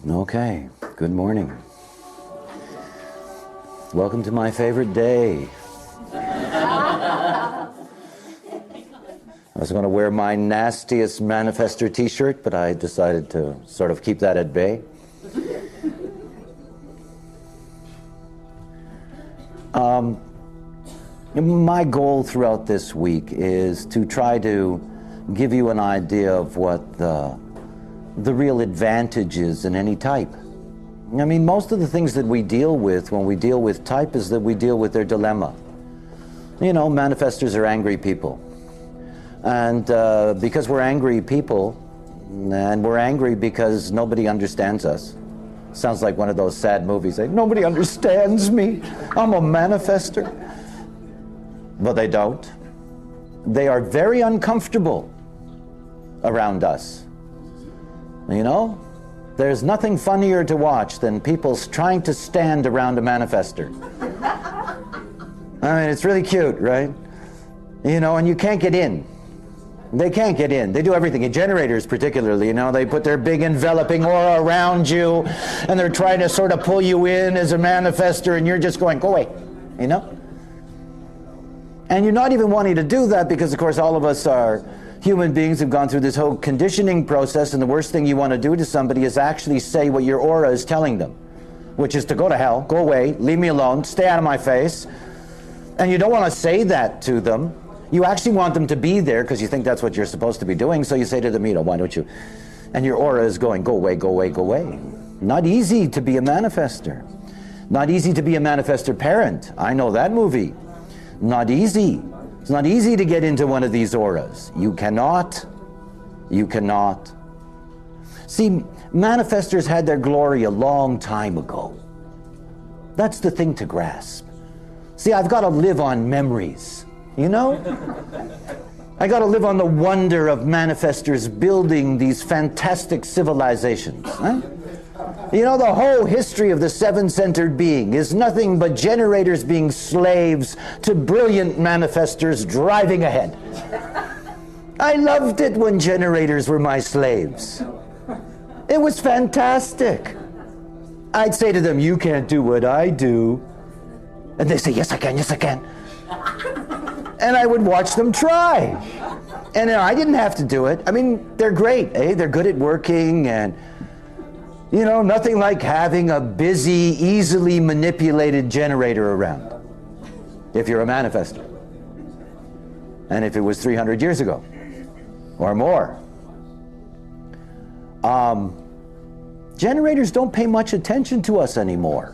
Okay, good morning. Welcome to my favorite day. I was going to wear my nastiest Manifestor t-shirt, but I decided to sort of keep that at bay. My goal throughout this week is to try to give you an idea of what the real advantage is in any type. I mean, most of the things that we deal with when we deal with type is that we deal with their dilemma. You know, manifestors are angry people. And because we're angry people, and we're angry because nobody understands us. Sounds like one of those sad movies. Like, nobody understands me. I'm a manifestor. But they don't. They are very uncomfortable around us. You know, there's nothing funnier to watch than people trying to stand around a manifestor. I mean, it's really cute, right? You know, and you can't get in. They can't get in. They do everything. In generators particularly, you know, they put their big enveloping aura around you, and they're trying to sort of pull you in as a manifestor, and you're just going, go away, you know? And you're not even wanting to do that because, of course, all of us are human beings who've gone through this whole conditioning process, and the worst thing you want to do to somebody is actually say what your aura is telling them, which is to go to hell, go away, leave me alone, stay out of my face. And you don't want to say that to them. You actually want them to be there because you think that's what you're supposed to be doing, so you say to them, you know, why don't you? And your aura is going, go away, go away, go away. Not easy to be a manifestor. Not easy to be a manifestor parent. I know that movie. Not easy. It's not easy to get into one of these auras. You cannot. You cannot. See, manifestors had their glory a long time ago. That's the thing to grasp. See, I've got to live on memories, you know? I got to live on the wonder of manifestors building these fantastic civilizations. Huh? You know, the whole history of the seven-centered being is nothing but generators being slaves to brilliant manifestors driving ahead. I loved it when generators were my slaves. It was fantastic. I'd say to them, you can't do what I do. And they say, yes, I can, yes, I can. And I would watch them try. And I didn't have to do it. I mean, they're great, eh? They're good at working, and you know, nothing like having a busy, easily manipulated generator around, if you're a manifestor. And if it was 300 years ago, or more. Generators don't pay much attention to us anymore.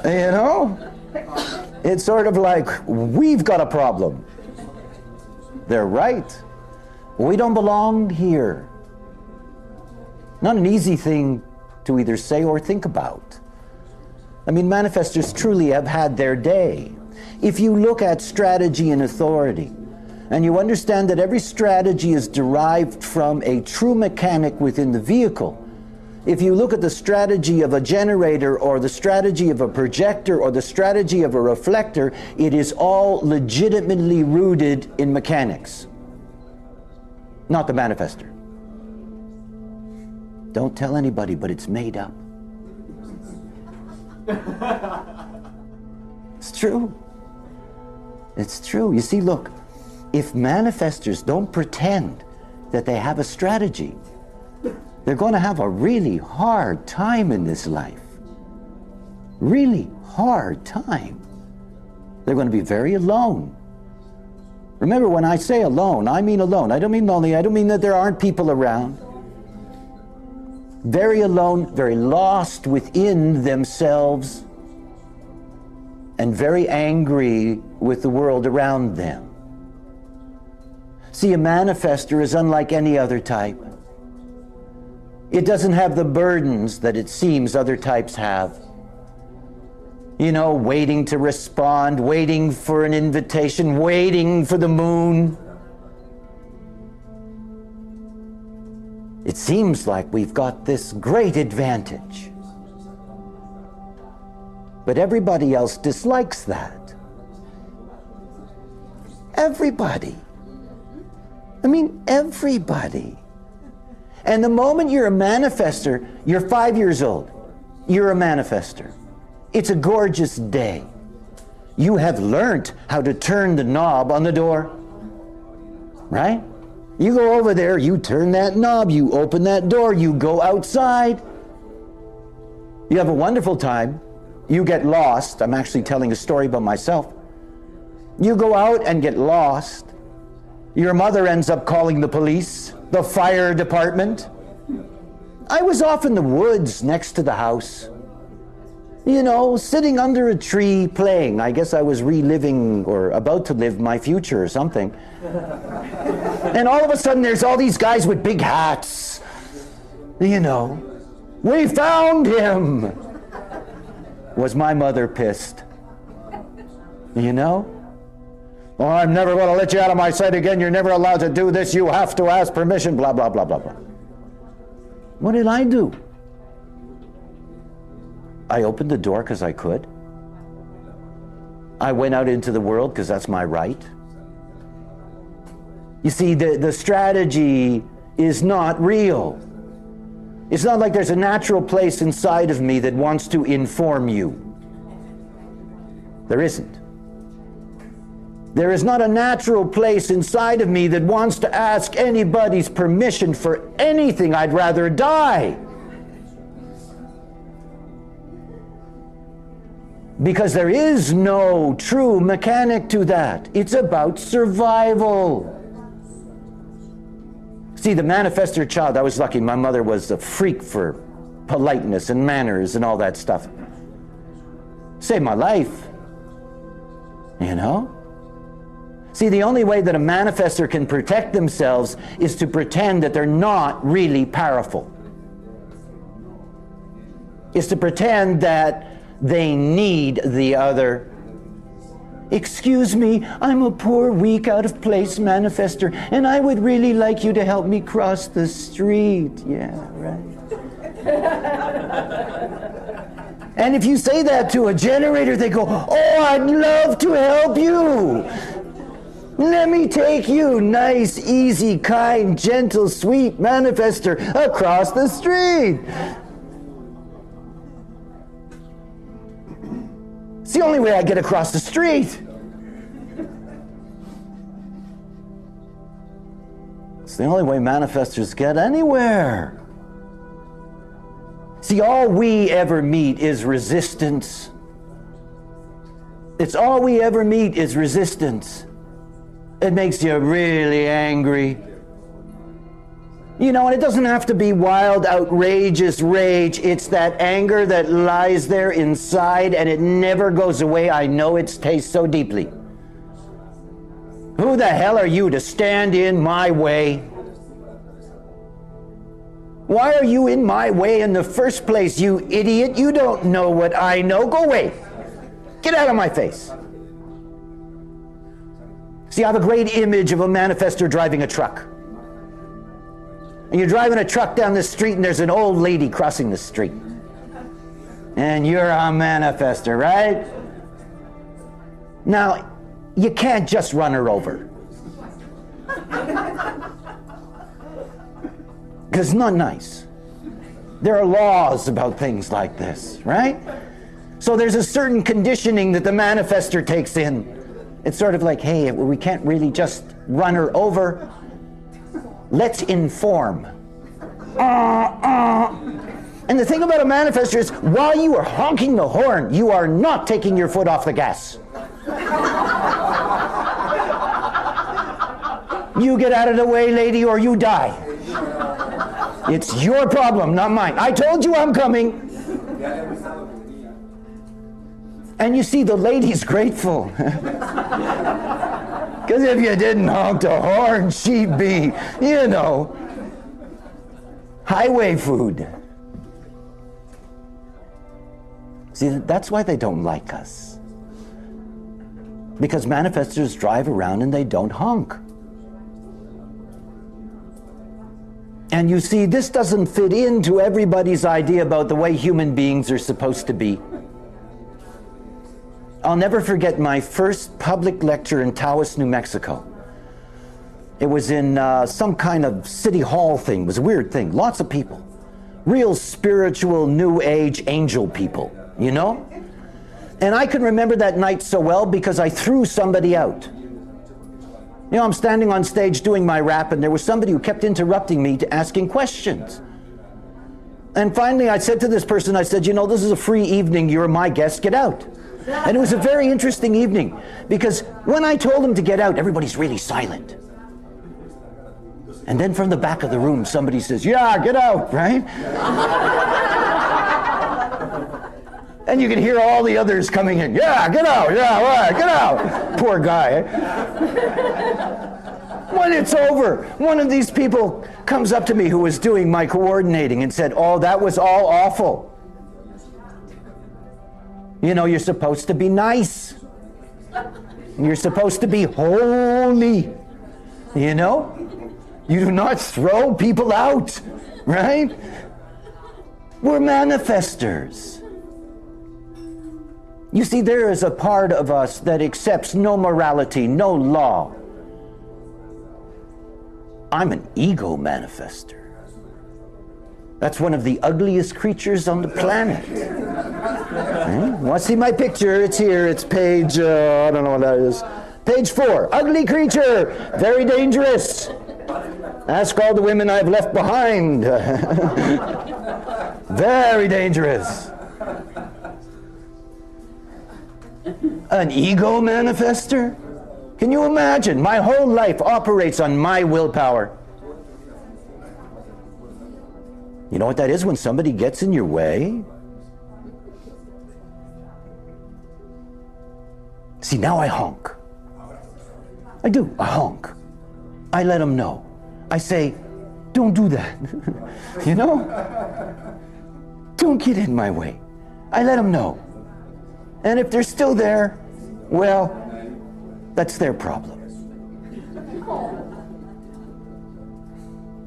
You know? It's sort of like, we've got a problem. They're right. We don't belong here. Not an easy thing to either say or think about. I mean, manifestors truly have had their day. If you look at strategy and authority, and you understand that every strategy is derived from a true mechanic within the vehicle, if you look at the strategy of a generator or the strategy of a projector or the strategy of a reflector, it is all legitimately rooted in mechanics, not the manifestor. Don't tell anybody, but it's made up. It's true. It's true. You see, look, if manifestors don't pretend that they have a strategy, they're going to have a really hard time in this life. Really hard time. They're going to be very alone. Remember, when I say alone, I mean alone. I don't mean lonely. I don't mean that there aren't people around. Very alone, very lost within themselves, and very angry with the world around them. See, a manifestor is unlike any other type. It doesn't have the burdens that it seems other types have. You know, waiting to respond, waiting for an invitation, waiting for the moon. It seems like we've got this great advantage. But everybody else dislikes that. Everybody. I mean, everybody. And the moment you're a manifester, you're 5 years old. You're a manifester. It's a gorgeous day. You have learned how to turn the knob on the door. Right? You go over there, you turn that knob, you open that door, you go outside. You have a wonderful time. You get lost. I'm actually telling a story about myself. You go out and get lost. Your mother ends up calling the police, the fire department. I was off in the woods next to the house, sitting under a tree playing. I guess I was reliving or about to live my future or something. And all of a sudden there's all these guys with big hats. We found him. Was my mother pissed? Oh, I'm never going to let you out of my sight again. You're never allowed to do this. You have to ask permission, blah, blah, blah, blah, blah. What did I do? I opened the door because I could. I went out into the world because that's my right. You see, the strategy is not real. It's not like there's a natural place inside of me that wants to inform you. There isn't. There is not a natural place inside of me that wants to ask anybody's permission for anything. I'd rather die. Because there is no true mechanic to that. It's about survival. See, the manifestor child, I was lucky. My mother was a freak for politeness and manners and all that stuff. Saved my life. See, the only way that a manifestor can protect themselves is to pretend that they're not really powerful. Is to pretend that they need the other. Excuse me, I'm a poor, weak, out-of-place manifestor, and I would really like you to help me cross the street. Yeah, right. And if you say that to a generator, they go, oh, I'd love to help you. Let me take you, nice, easy, kind, gentle, sweet manifestor, across the street. It's the only way I get across the street. It's the only way manifestors get anywhere. See, all we ever meet is resistance. It's all we ever meet is resistance. It makes you really angry. And it doesn't have to be wild, outrageous rage. It's that anger that lies there inside and it never goes away. I know it tastes so deeply. Who the hell are you to stand in my way? Why are you in my way in the first place, you idiot? You don't know what I know. Go away. Get out of my face. See, I have a great image of a manifestor driving a truck. And you're driving a truck down the street and there's an old lady crossing the street. And you're a manifestor, right? Now, you can't just run her over. Because it's not nice. There are laws about things like this, right? So there's a certain conditioning that the manifestor takes in. It's sort of like, hey, we can't really just run her over. Let's inform. And the thing about a manifestor is, while you are honking the horn, you are not taking your foot off the gas. You get out of the way, lady, or you die. It's your problem, not mine. I told you I'm coming. And you see, the lady's grateful. Because if you didn't honk the horn, she'd be, highway food. See, that's why they don't like us. Because manifestors drive around and they don't honk. And you see, this doesn't fit into everybody's idea about the way human beings are supposed to be. I'll never forget my first public lecture in Taos, New Mexico. It was in some kind of city hall thing. It was a weird thing. Lots of people. Real spiritual, new age angel people, you know? And I can remember that night so well because I threw somebody out. You know, I'm standing on stage doing my rap, and there was somebody who kept interrupting me to asking questions. And finally I said to this person, I said, you know, this is a free evening, you're my guest, get out. And it was a very interesting evening, because when I told them to get out, everybody's really silent. And then from the back of the room, somebody says, yeah, get out, right? And you can hear all the others coming in, yeah, get out, yeah, all right, get out. Poor guy. When it's over, one of these people comes up to me who was doing my coordinating and said, oh, that was all awful. You know, you're supposed to be nice. You're supposed to be holy. You know? You do not throw people out, right? We're manifestors. You see, there is a part of us that accepts no morality, no law. I'm an ego manifester. That's one of the ugliest creatures on the planet. Want to see my picture? It's here. It's page, I don't know what that is. Page 4. Ugly creature. Very dangerous. Ask all the women I've left behind. Very dangerous. An ego manifester? Can you imagine? My whole life operates on my willpower. You know what that is when somebody gets in your way? See, now I honk. I do. I honk. I let them know. I say, don't do that. You know? Don't get in my way. I let them know. And if they're still there, well, that's their problem.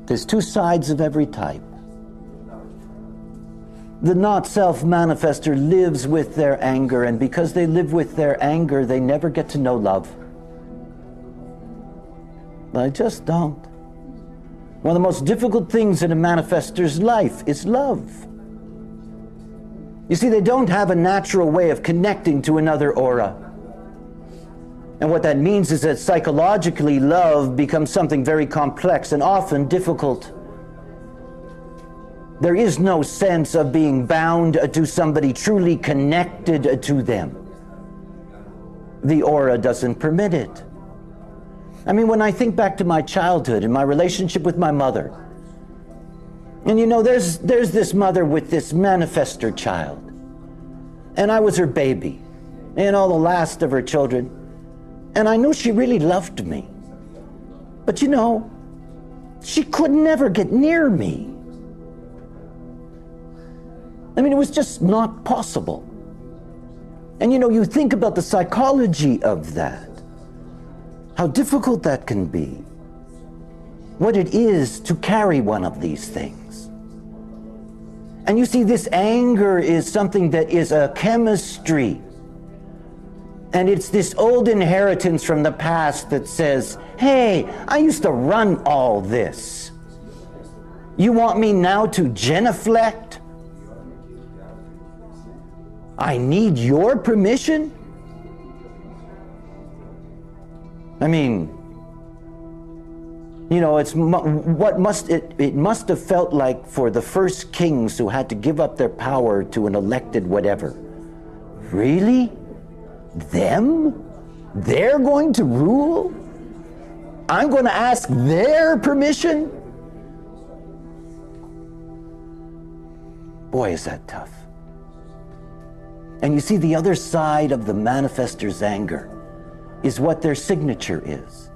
There's two sides of every type. The not-self manifester lives with their anger, and because they live with their anger, they never get to know love. They just don't. One of the most difficult things in a manifestor's life is love. You see, they don't have a natural way of connecting to another aura. And what that means is that psychologically, love becomes something very complex and often difficult. There is no sense of being bound to somebody, truly connected to them. The aura doesn't permit it. I mean, when I think back to my childhood and my relationship with my mother, and you know, there's this mother with this manifestor child, and I was her baby, and all the last of her children, and I knew she really loved me. But you know, she could never get near me. I mean, it was just not possible. And you know, you think about the psychology of that, how difficult that can be, what it is to carry one of these things. And you see, this anger is something that is a chemistry. And it's this old inheritance from the past that says, hey, I used to run all this. You want me now to genuflect? I need your permission? I mean, you know, it must have felt like for the first kings who had to give up their power to an elected whatever. Really? Them? They're going to rule? I'm going to ask their permission? Boy, is that tough. And you see, the other side of the manifestor's anger is what their signature is,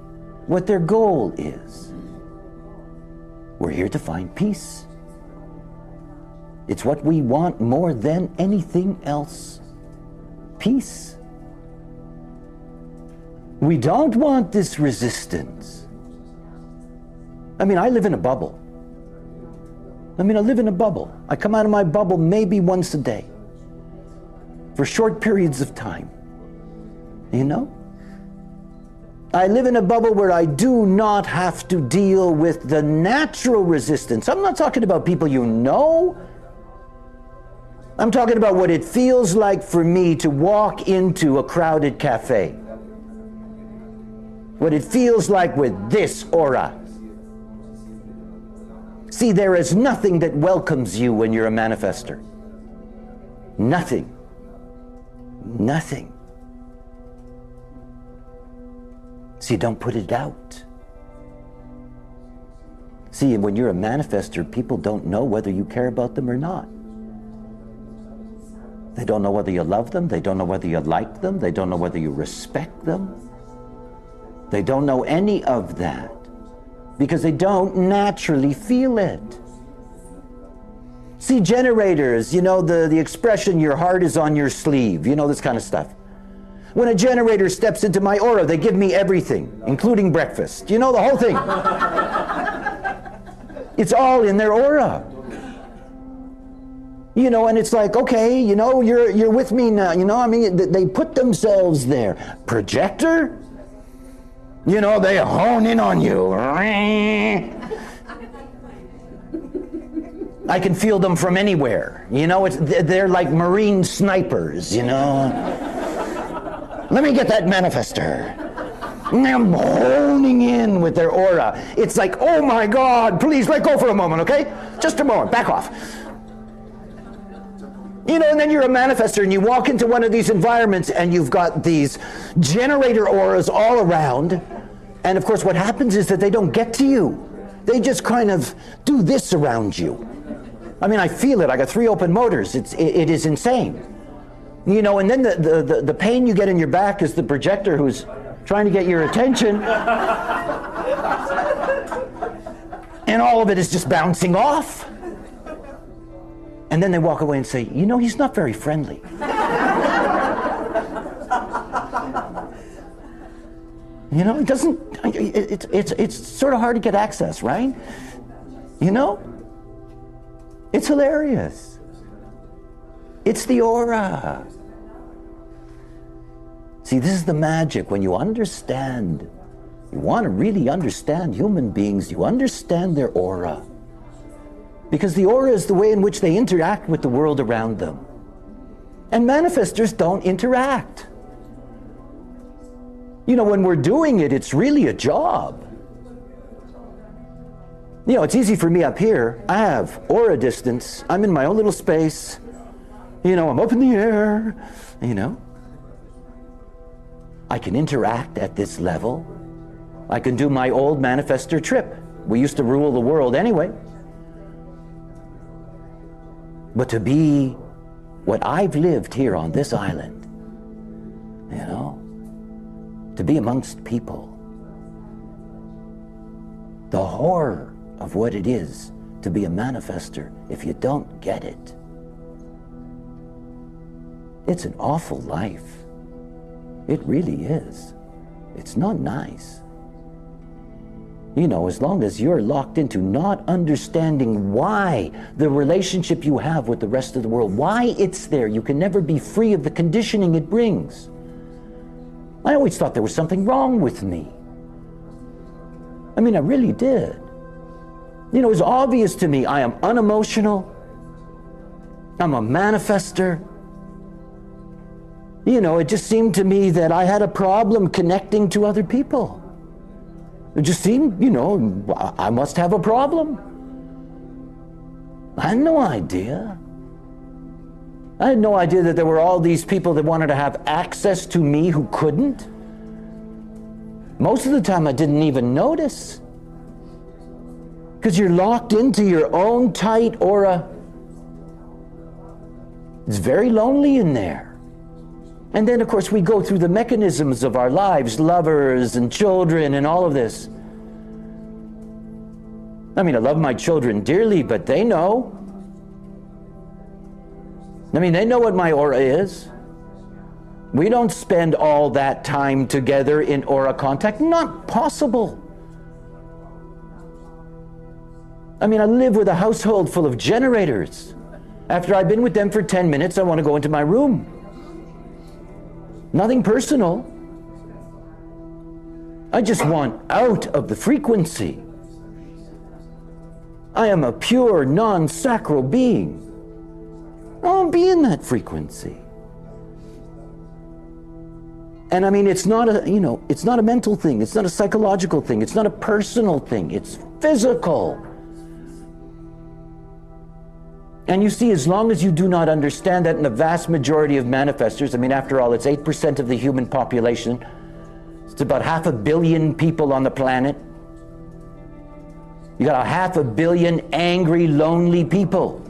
what their goal is. We're here to find peace. It's what we want more than anything else. Peace. We don't want this resistance. I mean, I live in a bubble. I live in a bubble. I come out of my bubble maybe once a day, for short periods of time. You know? I live in a bubble where I do not have to deal with the natural resistance. I'm not talking about people you know. I'm talking about what it feels like for me to walk into a crowded cafe. What it feels like with this aura. See, there is nothing that welcomes you when you're a manifester. Nothing. Nothing. See, don't put it out. See, when you're a manifester, people don't know whether you care about them or not. They don't know whether you love them. They don't know whether you like them. They don't know whether you respect them. They don't know any of that because they don't naturally feel it. See, generators, you know the expression, your heart is on your sleeve, you know, this kind of stuff. When a generator steps into my aura, they give me everything, including breakfast. You know, the whole thing. It's all in their aura. You know, and it's like, okay, you know, you're with me now. You know, I mean, they put themselves there. Projector? You know, they hone in on you. I can feel them from anywhere. You know, they're like Marine snipers, you know. Let me get that manifester. I'm honing in with their aura. It's like, oh my God, please let go for a moment, okay? Just a moment, back off. You know, and then you're a manifester and you walk into one of these environments and you've got these generator auras all around. And of course what happens is that they don't get to you. They just kind of do this around you. I mean, I feel it. I got 3 open motors. It is insane. You know, and then the pain you get in your back is the projector who's trying to get your attention. And all of it is just bouncing off. And then they walk away and say, you know, he's not very friendly. You know, it doesn't, it's sort of hard to get access, right? You know? It's hilarious. It's the aura. See, this is the magic. When you understand, you want to really understand human beings, you understand their aura. Because the aura is the way in which they interact with the world around them. And manifestors don't interact. You know, when we're doing it, it's really a job. You know, it's easy for me up here. I have aura distance. I'm in my own little space. You know, I'm up in the air, you know. I can interact at this level. I can do my old manifestor trip. We used to rule the world anyway. But to be what I've lived here on this island, you know, to be amongst people, the horror of what it is to be a manifester, if you don't get it, it's an awful life. It really is. It's not nice. You know, as long as you're locked into not understanding why the relationship you have with the rest of the world, why it's there, you can never be free of the conditioning it brings. I always thought there was something wrong with me. I mean, I really did. You know, it was obvious to me I am unemotional. I'm a manifester. You know, it just seemed to me that I had a problem connecting to other people. It just seemed, you know, I must have a problem. I had no idea. I had no idea that there were all these people that wanted to have access to me who couldn't. Most of the time I didn't even notice. Because you're locked into your own tight aura. It's very lonely in there. And then, of course, we go through the mechanisms of our lives, lovers and children and all of this. I mean, I love my children dearly, but they know. I mean, they know what my aura is. We don't spend all that time together in aura contact. Not possible. I mean, I live with a household full of generators. After I've been with them for 10 minutes, I want to go into my room. Nothing personal. I just want out of the frequency. I am a pure, non-sacral being. I want to be in that frequency. And I mean, it's not it's not a mental thing. It's not a psychological thing. It's not a personal thing. It's physical. And you see, as long as you do not understand that in the vast majority of manifestors, I mean, after all, it's 8% of the human population. It's about 500 million people on the planet. You got 500 million angry, lonely people.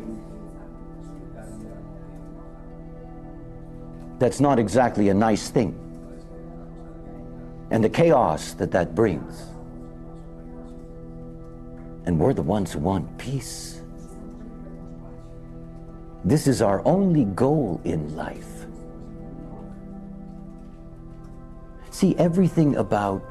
That's not exactly a nice thing. And the chaos that brings. And we're the ones who want peace. This is our only goal in life. See, everything about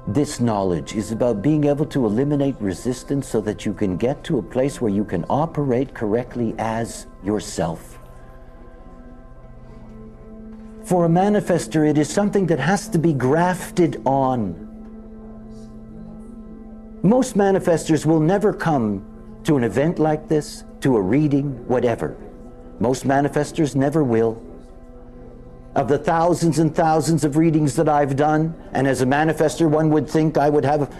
this knowledge is about being able to eliminate resistance so that you can get to a place where you can operate correctly as yourself. For a manifestor, it is something that has to be grafted on. Most manifestors will never come to an event like this, to a reading, whatever. Most manifestors never will. Of the thousands and thousands of readings that I've done, and as a manifestor, one would think I would have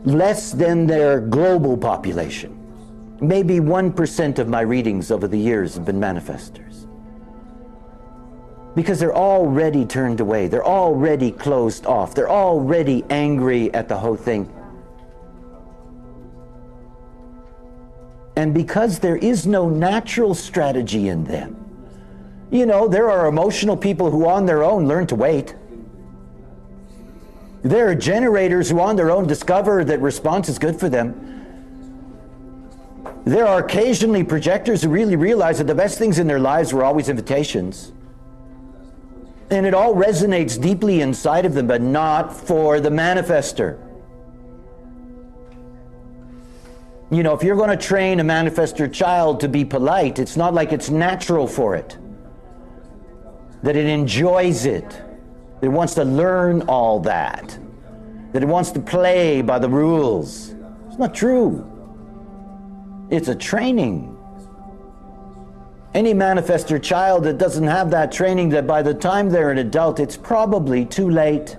less than their global population. Maybe 1% of my readings over the years have been manifestors. Because they're already turned away. They're already closed off. They're already angry at the whole thing. And because there is no natural strategy in them, you know, there are emotional people who on their own learn to wait. There are generators who on their own discover that response is good for them. There are occasionally projectors who really realize that the best things in their lives were always invitations. And it all resonates deeply inside of them, but not for the manifestor. You know, if you're going to train a manifestor child to be polite, it's not like it's natural for it. That it enjoys it. That it wants to learn all that. That it wants to play by the rules. It's not true. It's a training. Any manifestor child that doesn't have that training, that by the time they're an adult, it's probably too late.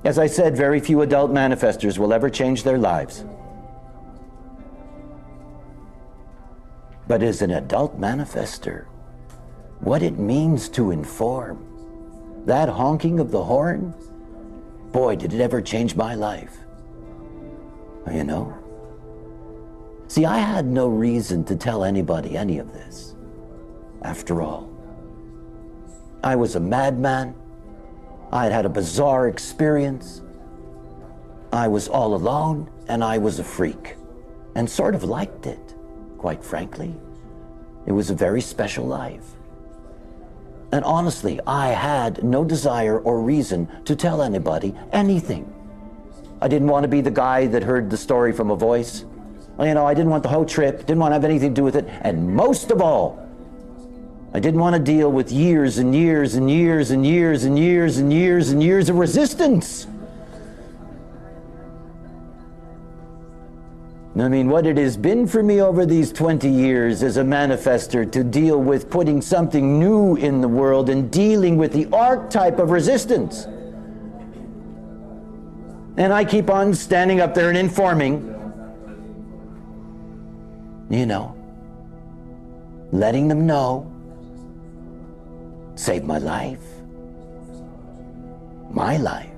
As I said, very few adult manifestors will ever change their lives. But as an adult manifestor, what it means to inform, that honking of the horn, boy, did it ever change my life. You know? See, I had no reason to tell anybody any of this, after all. I was a madman. I had had a bizarre experience. I was all alone, and I was a freak, and sort of liked it, quite frankly. It was a very special life. And honestly, I had no desire or reason to tell anybody anything. I didn't want to be the guy that heard the story from a voice. You know, I didn't want the whole trip, didn't want to have anything to do with it, and most of all, I didn't want to deal with years and years and years and years and years and years and years of resistance. I mean, what it has been for me over these 20 years as a manifestor to deal with putting something new in the world and dealing with the archetype of resistance. And I keep on standing up there and informing, you know, letting them know, saved my life. My life.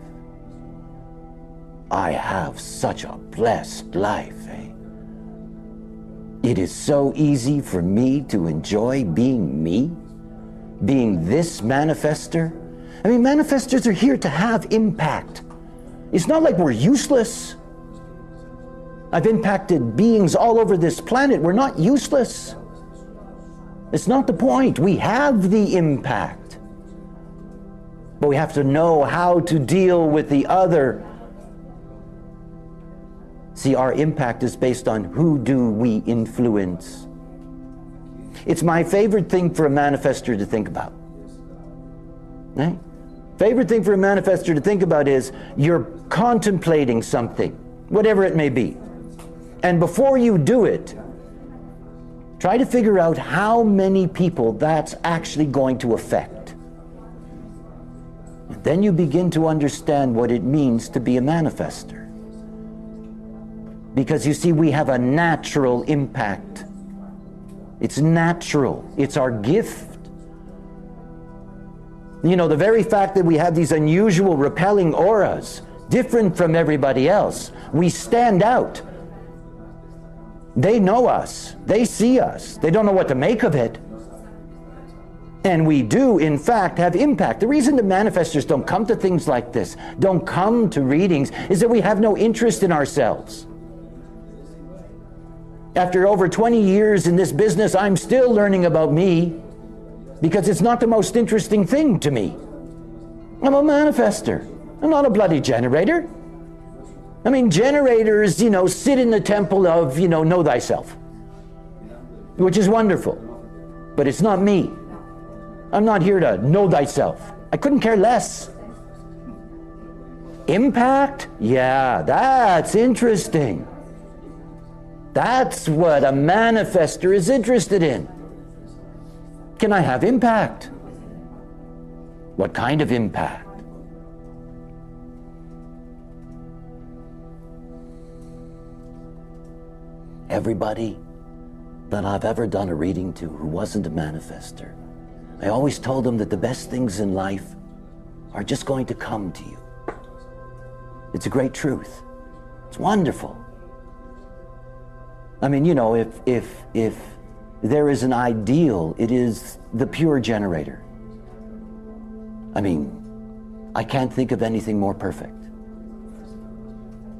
I have such a blessed life, eh? It is so easy for me to enjoy being me, being this manifestor. I mean, manifestors are here to have impact. It's not like we're useless. I've impacted beings all over this planet. We're not useless. It's not the point. We have the impact. But we have to know how to deal with the other. See, our impact is based on who do we influence. It's my favorite thing for a manifestor to think about. Eh? Favorite thing for a manifestor to think about is you're contemplating something, whatever it may be. And before you do it, try to figure out how many people that's actually going to affect. And then you begin to understand what it means to be a manifestor. Because you see, we have a natural impact. It's natural. It's our gift. You know, the very fact that we have these unusual repelling auras, different from everybody else, we stand out. They know us. They see us. They don't know what to make of it. And we do, in fact, have impact. The reason the manifestors don't come to things like this, don't come to readings, is that we have no interest in ourselves. After over 20 years in this business, I'm still learning about me because it's not the most interesting thing to me. I'm a manifestor. I'm not a bloody generator. I mean, generators, you know, sit in the temple of, you know thyself, which is wonderful, but it's not me. I'm not here to know thyself. I couldn't care less. Impact? Yeah, that's interesting. That's what a manifestor is interested in. Can I have impact? What kind of impact? Everybody that I've ever done a reading to who wasn't a manifestor, I always told them that the best things in life are just going to come to you. It's a great truth. It's wonderful. I mean, you know, if there is an ideal, it is the pure generator. I mean, I can't think of anything more perfect.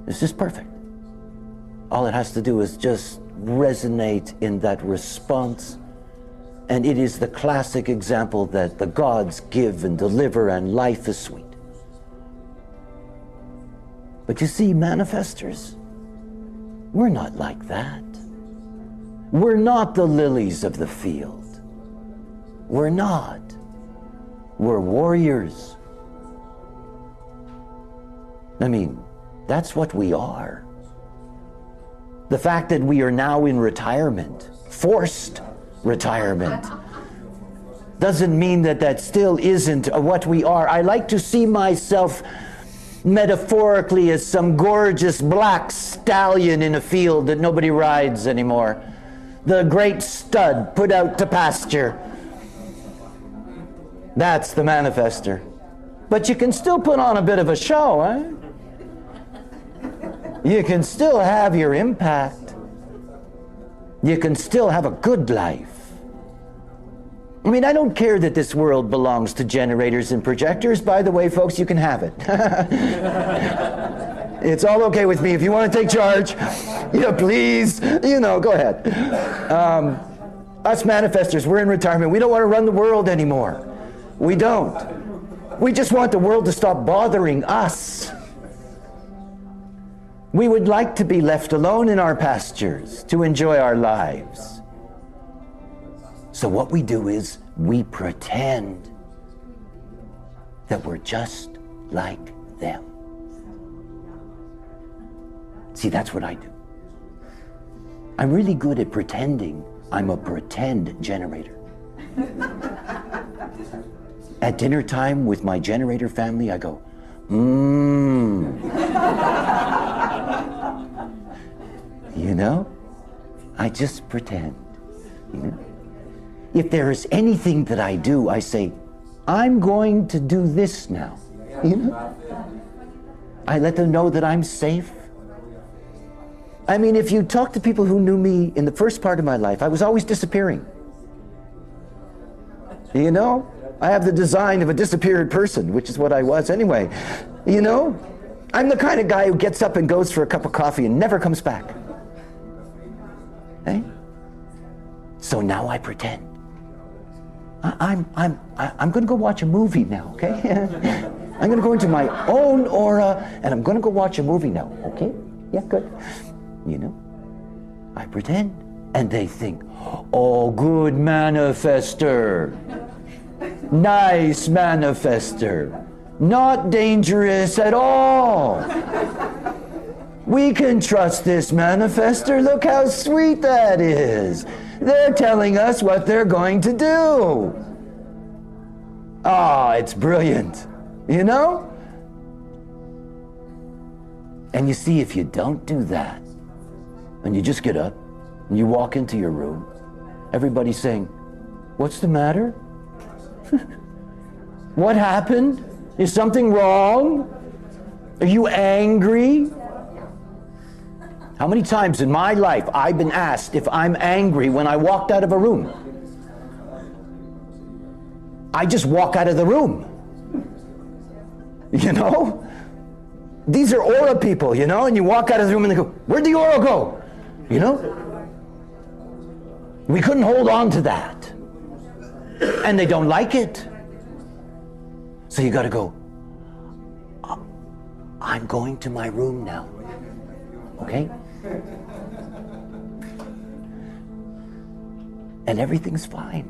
It's just perfect. All it has to do is just resonate in that response. And it is the classic example that the gods give and deliver, and life is sweet. But you see, manifestors, we're not like that. We're not the lilies of the field. We're not. We're warriors. I mean, that's what we are. The fact that we are now in retirement, forced retirement, doesn't mean that that still isn't what we are. I like to see myself metaphorically as some gorgeous black stallion in a field that nobody rides anymore. The great stud put out to pasture. That's the manifestor. But you can still put on a bit of a show, eh? You can still have your impact. You can still have a good life. I mean, I don't care that this world belongs to generators and projectors. By the way, folks, you can have it. It's all okay with me. If you want to take charge, yeah, please, go ahead. Us manifestors, we're in retirement. We don't want to run the world anymore. We don't. We just want the world to stop bothering us. We would like to be left alone in our pastures to enjoy our lives. So what we do is we pretend that we're just like them. See, that's what I do. I'm really good at pretending I'm a pretend generator. At dinner time with my generator family, I go, I just pretend, If there is anything that I do, I say, I'm going to do this now, I let them know that I'm safe. I mean, if you talk to people who knew me in the first part of my life, I was always disappearing. I have the design of a disappeared person, which is what I was anyway. I'm the kind of guy who gets up and goes for a cup of coffee and never comes back. Okay? So now I pretend. I'm going to go watch a movie now, okay? I'm going to go into my own aura and I'm going to go watch a movie now, okay? Yeah, good. I pretend. And they think, oh, good manifestor. Nice manifestor. Not dangerous at all. We can trust this manifestor. Look how sweet that is. They're telling us what they're going to do. Ah, it's brilliant, you know? And you see, if you don't do that, and you just get up, and you walk into your room, everybody's saying, what's the matter? What happened? Is something wrong? Are you angry? How many times in my life I've been asked if I'm angry when I walked out of a room? I just walk out of the room. You know? These are aura people, you know? And you walk out of the room and they go, where'd the aura go? You know? We couldn't hold on to that. And they don't like it. So you got to go, I'm going to my room now. Okay? And everything's fine.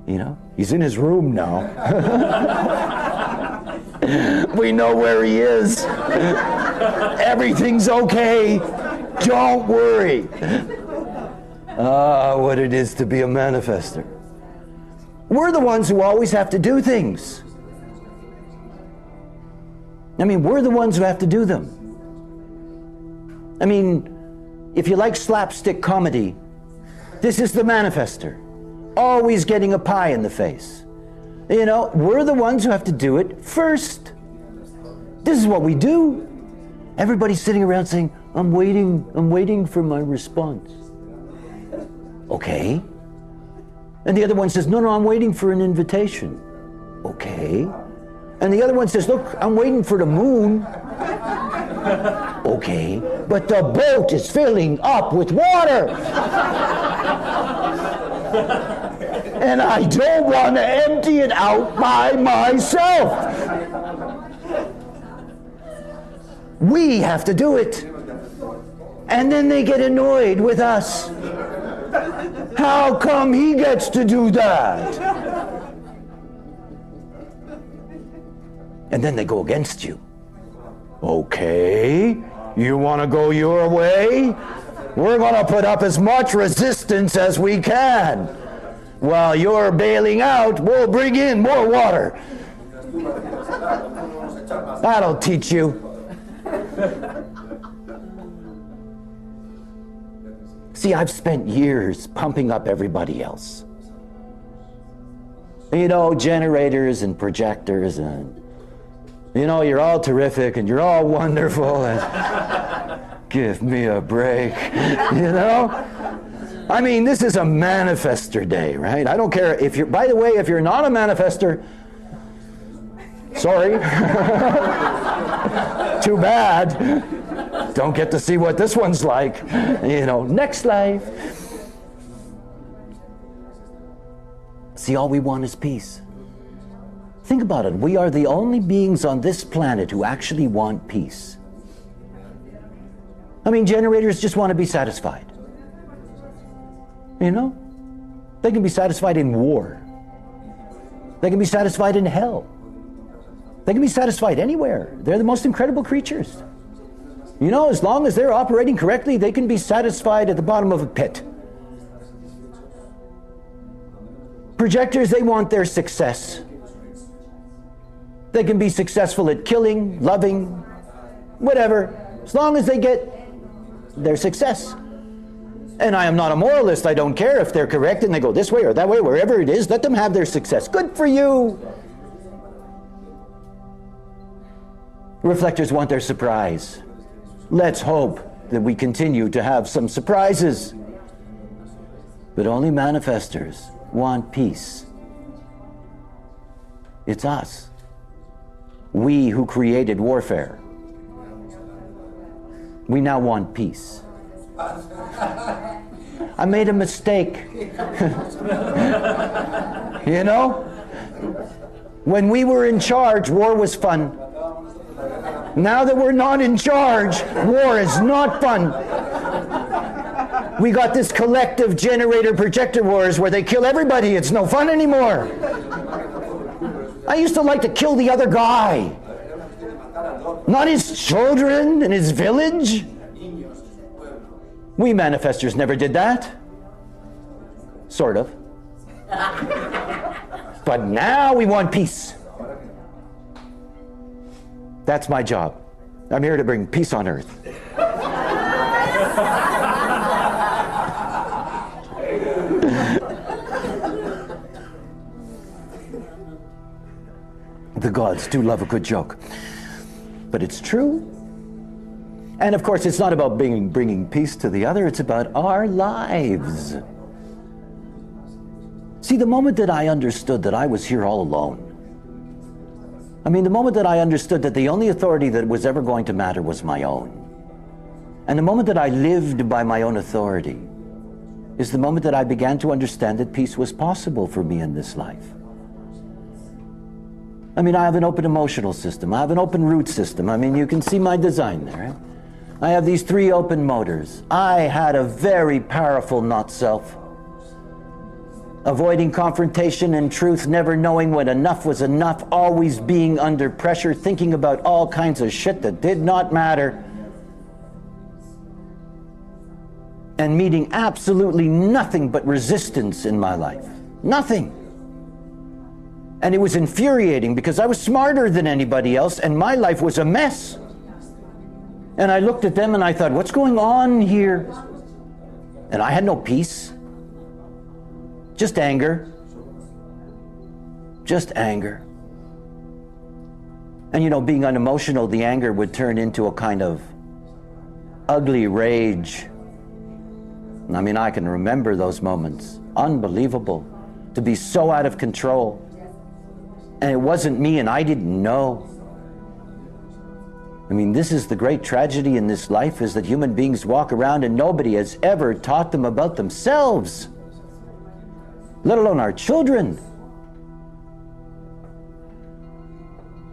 You know? He's in his room now. We know where he is. Everything's okay. Don't worry. What it is to be a manifestor. We're the ones who always have to do things. I mean, we're the ones who have to do them. I mean, if you like slapstick comedy, this is the manifestor. Always getting a pie in the face. You know, we're the ones who have to do it first. This is what we do. Everybody's sitting around saying, I'm waiting for my response. Okay. And the other one says, no, I'm waiting for an invitation. Okay. And the other one says, look, I'm waiting for the moon. Okay. But the boat is filling up with water. And I don't want to empty it out by myself. We have to do it. And then they get annoyed with us. How come he gets to do that? And then they go against you. Okay, you want to go your way? We're going to put up as much resistance as we can. While you're bailing out, we'll bring in more water. That'll teach you. See, I've spent years pumping up everybody else. You know, generators and projectors and, you know, you're all terrific and you're all wonderful and give me a break, you know? I mean, this is a manifestor day, right? I don't care if you're, by the way, if you're not a manifestor, sorry. Too bad. Don't get to see what this one's like. You know, next life. See, all we want is peace. Think about it. We are the only beings on this planet who actually want peace. I mean, generators just want to be satisfied. You know? They can be satisfied in war. They can be satisfied in hell. They can be satisfied anywhere. They're the most incredible creatures. You know, as long as they're operating correctly, they can be satisfied at the bottom of a pit. Projectors, they want their success. They can be successful at killing, loving, whatever, as long as they get their success. And I am not a moralist. I don't care if they're correct and they go this way or that way, wherever it is, let them have their success. Good for you. Reflectors want their surprise. Let's hope that we continue to have some surprises. But only manifestors want peace. It's us. We who created warfare. We now want peace. I made a mistake. You know? When we were in charge, war was fun. Now that we're not in charge, war is not fun. We got this collective generator projector wars where they kill everybody. It's no fun anymore. I used to like to kill the other guy. Not his children and his village. We manifestors never did that. Sort of. But now we want peace. That's my job. I'm here to bring peace on earth. The gods do love a good joke. But it's true. And of course, it's not about bringing peace to the other, it's about our lives. See, the moment that I understood that I was here all alone, the moment that I understood that the only authority that was ever going to matter was my own, and the moment that I lived by my own authority, is the moment that I began to understand that peace was possible for me in this life. I have an open emotional system. I have an open root system. You can see my design there. Right? I have these 3 open motors. I had a very powerful not-self. Avoiding confrontation and truth, never knowing when enough was enough, always being under pressure, thinking about all kinds of shit that did not matter, and meeting absolutely nothing but resistance in my life. Nothing. And it was infuriating because I was smarter than anybody else and my life was a mess. And I looked at them and I thought, what's going on here? And I had no peace. Just anger. Just anger. And being unemotional, the anger would turn into a kind of ugly rage. I can remember those moments. Unbelievable. To be so out of control. And it wasn't me and I didn't know. This is the great tragedy in this life, is that human beings walk around and nobody has ever taught them about themselves, let alone our children.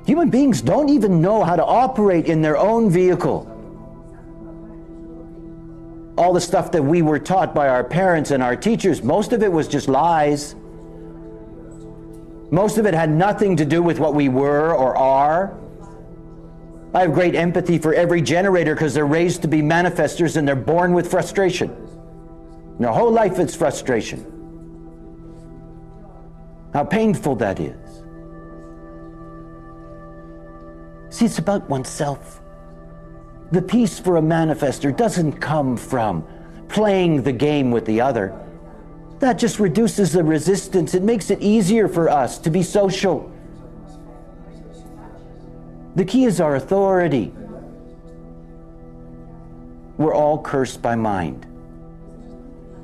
Human beings don't even know how to operate in their own vehicle. All the stuff that we were taught by our parents and our teachers, most of it was just lies. Most of it had nothing to do with what we were or are. I have great empathy for every generator because they're raised to be manifestors and they're born with frustration. Their whole life it's frustration. How painful that is. See, it's about oneself. The peace for a manifestor doesn't come from playing the game with the other. That just reduces the resistance. It makes it easier for us to be social. The key is our authority. We're all cursed by mind.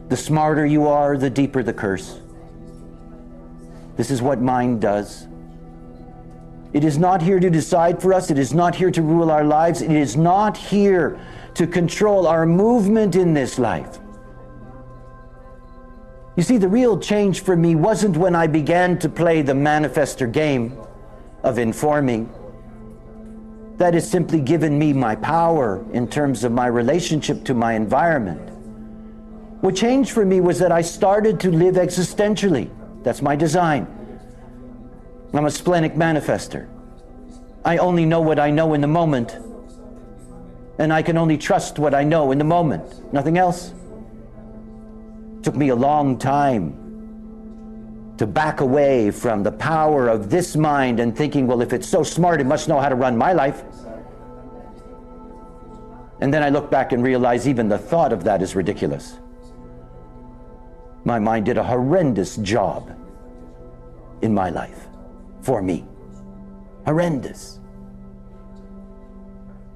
The smarter you are, the deeper the curse. This is what mind does. It is not here to decide for us. It is not here to rule our lives. It is not here to control our movement in this life. You see, the real change for me wasn't when I began to play the manifestor game of informing. That has simply given me my power in terms of my relationship to my environment. What changed for me was that I started to live existentially. That's my design. I'm a splenic manifestor. I only know what I know in the moment. And I can only trust what I know in the moment. Nothing else. It took me a long time to back away from the power of this mind and thinking, well, if it's so smart, it must know how to run my life. And then I look back and realize even the thought of that is ridiculous. My mind did a horrendous job in my life, for me. Horrendous.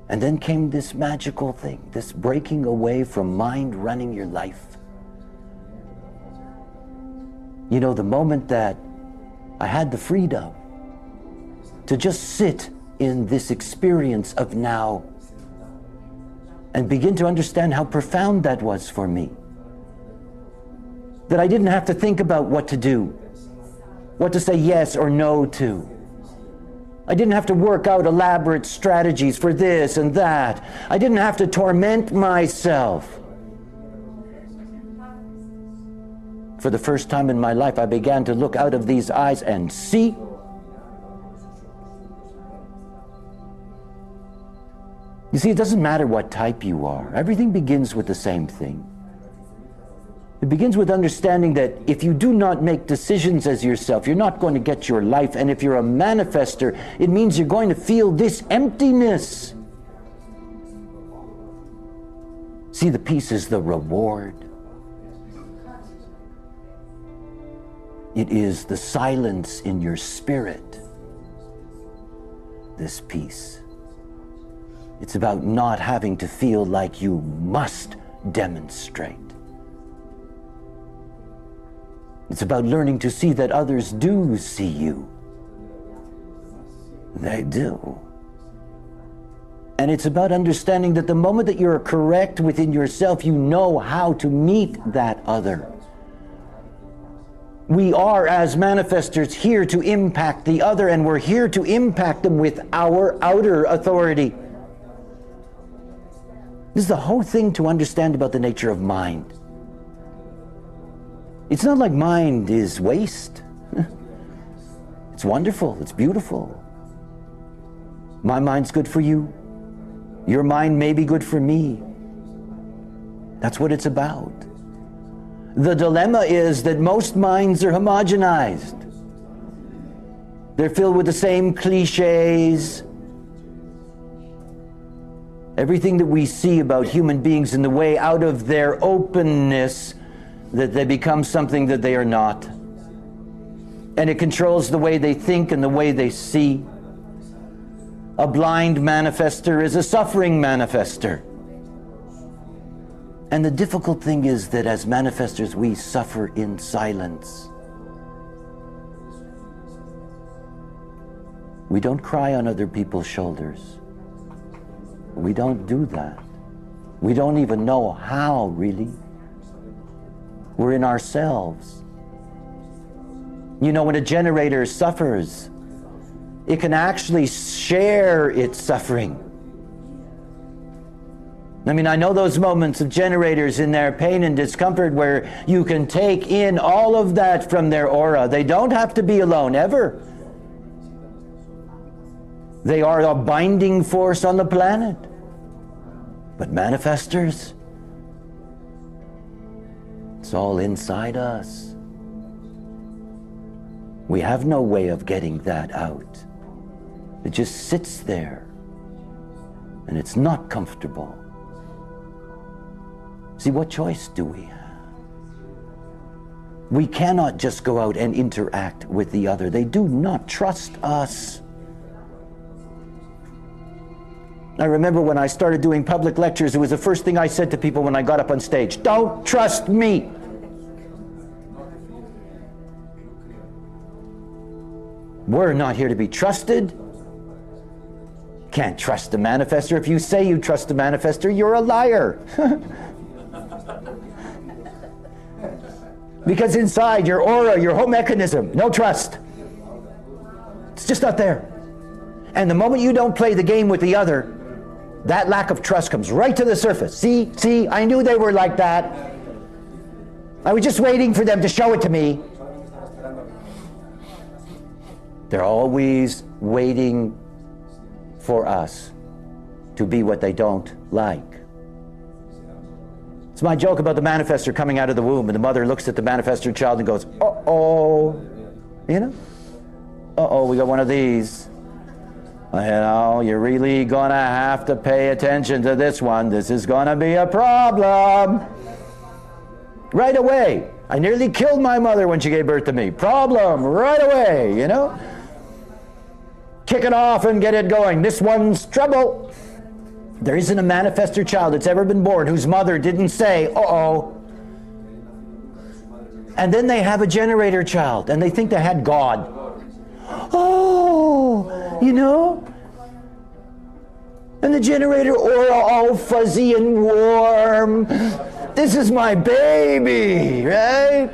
And then came this magical thing, this breaking away from mind running your life. You know, the moment that I had the freedom to just sit in this experience of now and begin to understand how profound that was for me. That I didn't have to think about what to do, what to say yes or no to. I didn't have to work out elaborate strategies for this and that. I didn't have to torment myself. For the first time in my life, I began to look out of these eyes and see You see, it doesn't matter what type you are. Everything begins with the same thing. It begins with understanding that if you do not make decisions as yourself, you're not going to get your life. And if you're a manifester, it means you're going to feel this emptiness. See, the peace is the reward. It is the silence in your spirit, this peace. It's about not having to feel like you must demonstrate. It's about learning to see that others do see you. They do. And it's about understanding that the moment that you're correct within yourself, you know how to meet that other. We are, as manifestors, here to impact the other, and we're here to impact them with our outer authority. This is the whole thing to understand about the nature of mind. It's not like mind is waste. It's wonderful, it's beautiful. My mind's good for you. Your mind may be good for me. That's what it's about. The dilemma is that most minds are homogenized. They're filled with the same cliches. Everything that we see about human beings in the way out of their openness, that they become something that they are not. And it controls the way they think and the way they see. A blind manifester is a suffering manifester. And the difficult thing is that as manifestors, we suffer in silence. We don't cry on other people's shoulders. We don't do that. We don't even know how, really. We're in ourselves. You know, when a generator suffers, it can actually share its suffering. I mean, I know those moments of generators in their pain and discomfort where you can take in all of that from their aura. They don't have to be alone, ever. They are a binding force on the planet. But manifestors, it's all inside us. We have no way of getting that out. It just sits there, and it's not comfortable. See, what choice do we have? We cannot just go out and interact with the other. They do not trust us. I remember when I started doing public lectures, it was the first thing I said to people when I got up on stage. Don't trust me. We're not here to be trusted. Can't trust a manifestor. If you say you trust a manifestor, you're a liar. Because inside your aura, your whole mechanism, no trust. It's just not there. And the moment you don't play the game with the other, that lack of trust comes right to the surface. See, I knew they were like that. I was just waiting for them to show it to me. They're always waiting for us to be what they don't like. It's my joke about the manifestor coming out of the womb, and the mother looks at the manifestor child and goes, uh-oh, you know? Uh-oh, we got one of these. You know, you're really gonna have to pay attention to this one. This is gonna be a problem. Right away. I nearly killed my mother when she gave birth to me. Problem, right away, you know? Kick it off and get it going. This one's trouble. There isn't a manifestor child that's ever been born whose mother didn't say, uh-oh. And then they have a generator child, and they think they had God. Oh, you know? And the generator aura all fuzzy and warm. This is my baby, right?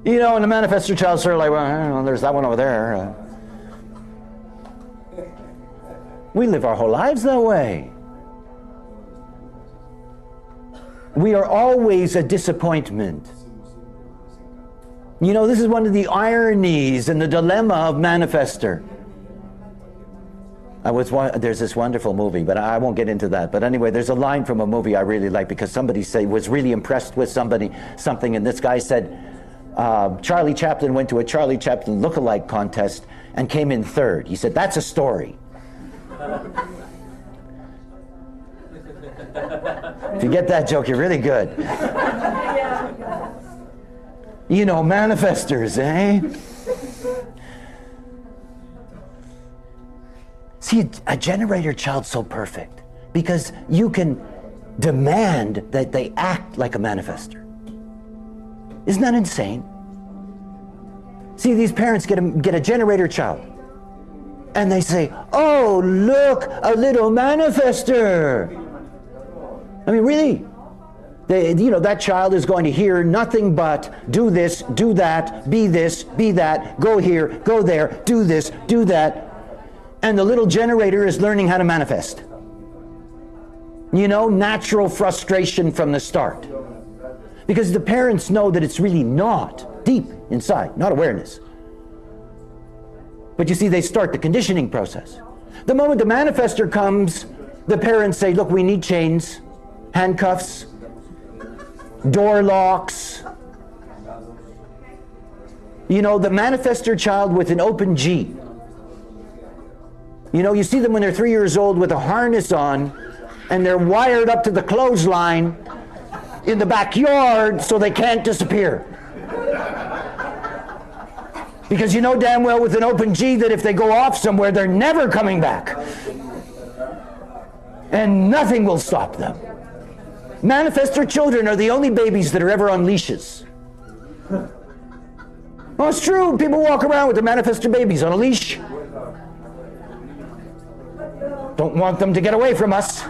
You know, and the manifestor child's sort of like, well, there's that one over there. We live our whole lives that way. We are always a disappointment. You know, this is one of the ironies and the dilemma of manifestor. There's this wonderful movie, but I won't get into that. But anyway, there's a line from a movie I really like because somebody was really impressed with something, and this guy said, Charlie Chaplin went to a Charlie Chaplin look-alike contest and came in third. He said, that's a story. If you get that joke, you're really good. You know, manifestors, eh? See, a generator child's so perfect because you can demand that they act like a manifestor. Isn't that insane? See, these parents get a generator child and they say, oh, look, a little manifestor. I mean, really? That child is going to hear nothing but do this, do that, be that, go here, go there, do this, do that. And the little generator is learning how to manifest. Natural frustration from the start. Because the parents know that it's really not deep inside, not awareness. But you see, they start the conditioning process. The moment the manifestor comes, the parents say, look, we need chains, handcuffs, door locks. The manifestor child with an open G. You see them when they're 3 years old with a harness on, and they're wired up to the clothesline in the backyard so they can't disappear. Because you know damn well with an open G that if they go off somewhere, they're never coming back. And nothing will stop them. Manifestor children are the only babies that are ever on leashes. Well, it's true. People walk around with their manifestor babies on a leash. Don't want them to get away from us.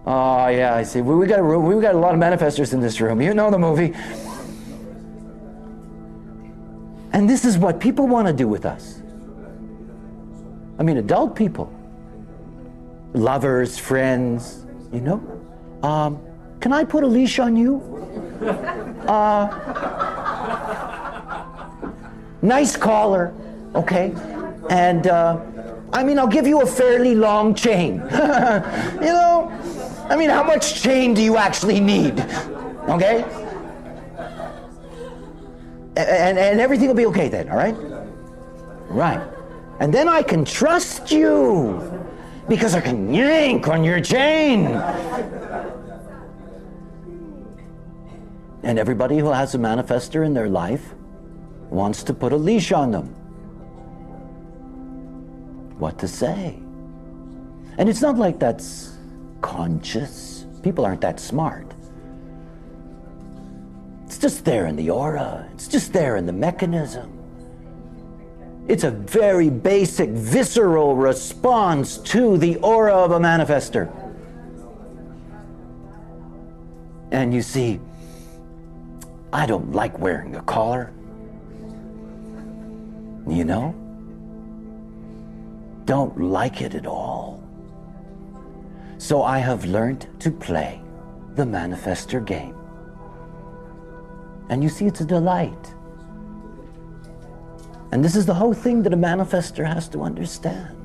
Oh, yeah, I see. We got a lot of manifestors in this room. You know the movie. And this is what people want to do with us. I mean, adult people. Lovers, friends, can I put a leash on you? Nice collar, okay? And, I'll give you a fairly long chain. How much chain do you actually need? Okay? And everything will be okay then, all right? Right. And then I can trust you because I can yank on your chain. And everybody who has a manifestor in their life wants to put a leash on them. What to say? And it's not like that's conscious. People aren't that smart. It's just there in the aura. It's just there in the mechanism. It's a very basic, visceral response to the aura of a manifestor. And you see, I don't like wearing a collar. Don't like it at all. So I have learned to play the manifestor game. And you see, it's a delight. And this is the whole thing that a manifestor has to understand.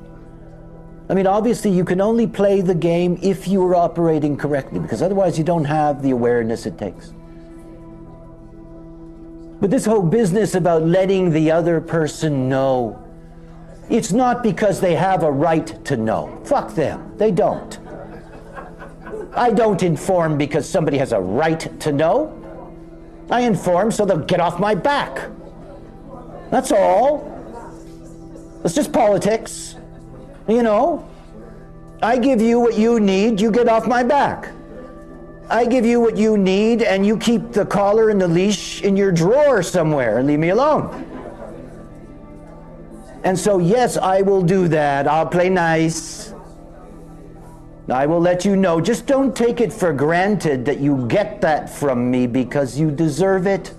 Obviously, you can only play the game if you are operating correctly, because otherwise you don't have the awareness it takes. But this whole business about letting the other person know, it's not because they have a right to know. Fuck them. They don't. I don't inform because somebody has a right to know. I inform so they'll get off my back. That's all. It's just politics. I give you what you need, you get off my back. I give you what you need, and you keep the collar and the leash in your drawer somewhere and leave me alone. And so, yes, I will do that. I'll play nice. I will let you know. Just don't take it for granted that you get that from me because you deserve it,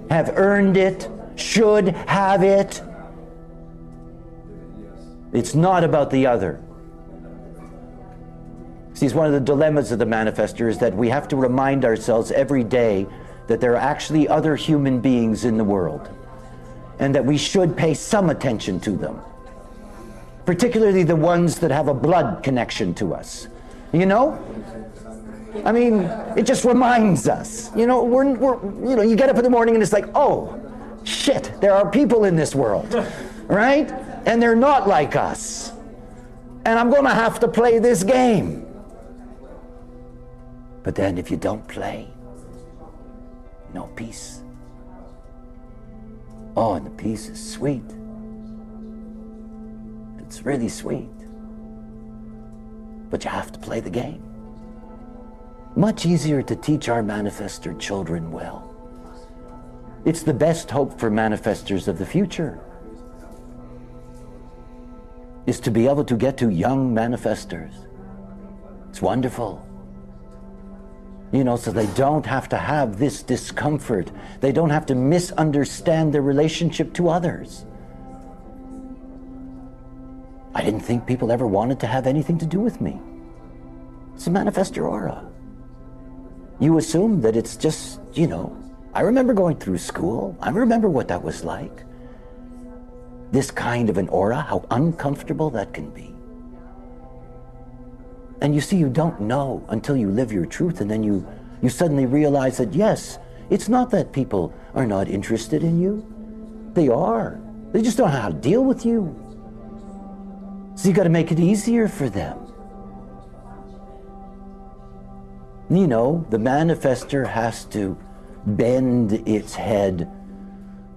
have earned it, should have it. It's not about the other. See, it's one of the dilemmas of the manifestor is that we have to remind ourselves every day that there are actually other human beings in the world. and that we should pay some attention to them. Particularly the ones that have a blood connection to us. You know? I mean, it just reminds us. You know, you get up in the morning and it's like, oh, shit, there are people in this world, right? And they're not like us. And I'm going to have to play this game. But then if you don't play, no peace. Oh, and the peace is sweet. It's really sweet. But you have to play the game. Much easier to teach our manifestor children well. It's the best hope for manifestors of the future, is to be able to get to young manifestors. It's wonderful. You know, so they don't have to have this discomfort. They don't have to misunderstand their relationship to others. I didn't think people ever wanted to have anything to do with me. It's a manifestor aura. You assume that it's just, you know, I remember going through school. I remember what that was like. This kind of an aura, how uncomfortable that can be. And you see, you don't know until you live your truth, and then you suddenly realize that, yes, it's not that people are not interested in you. They are. They just don't know how to deal with you. So you got to make it easier for them. You know, the manifestor has to bend its head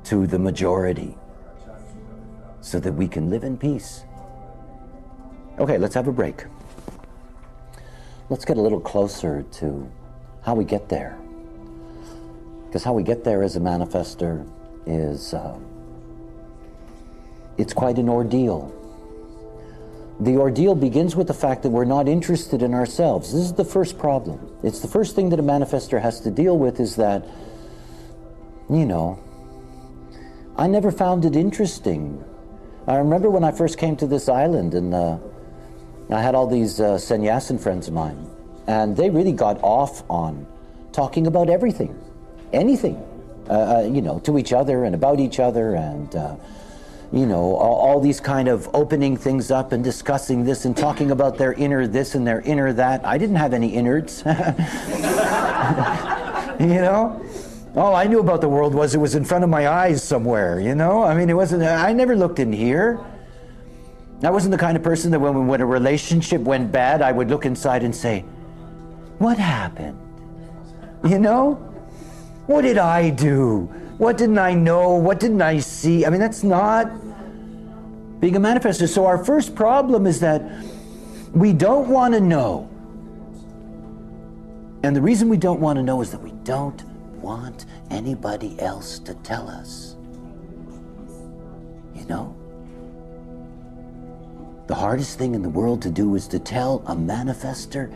to the majority so that we can live in peace. Okay, let's have a break. Let's get a little closer to how we get there. Because how we get there as a manifestor is, it's quite an ordeal. The ordeal begins with the fact that we're not interested in ourselves. This is the first problem. It's the first thing that a manifestor has to deal with, is that, you know, I never found it interesting. I remember when I first came to this island, and I had all these sannyasin friends of mine, and they really got off on talking about everything, anything, you know, to each other and about each other, and you know, all these kind of opening things up and discussing this and talking about their inner this and their inner that. I didn't have any innards. You know? All I knew about the world was it was in front of my eyes somewhere, you know? I mean, it wasn't, I never looked in here. I wasn't the kind of person that when a relationship went bad, I would look inside and say, what happened? You know? What did I do? What didn't I know? What didn't I see? I mean, that's not being a manifestor. So our first problem is that we don't want to know. And the reason we don't want to know is that we don't want anybody else to tell us. You know? The hardest thing in the world to do is to tell a manifestor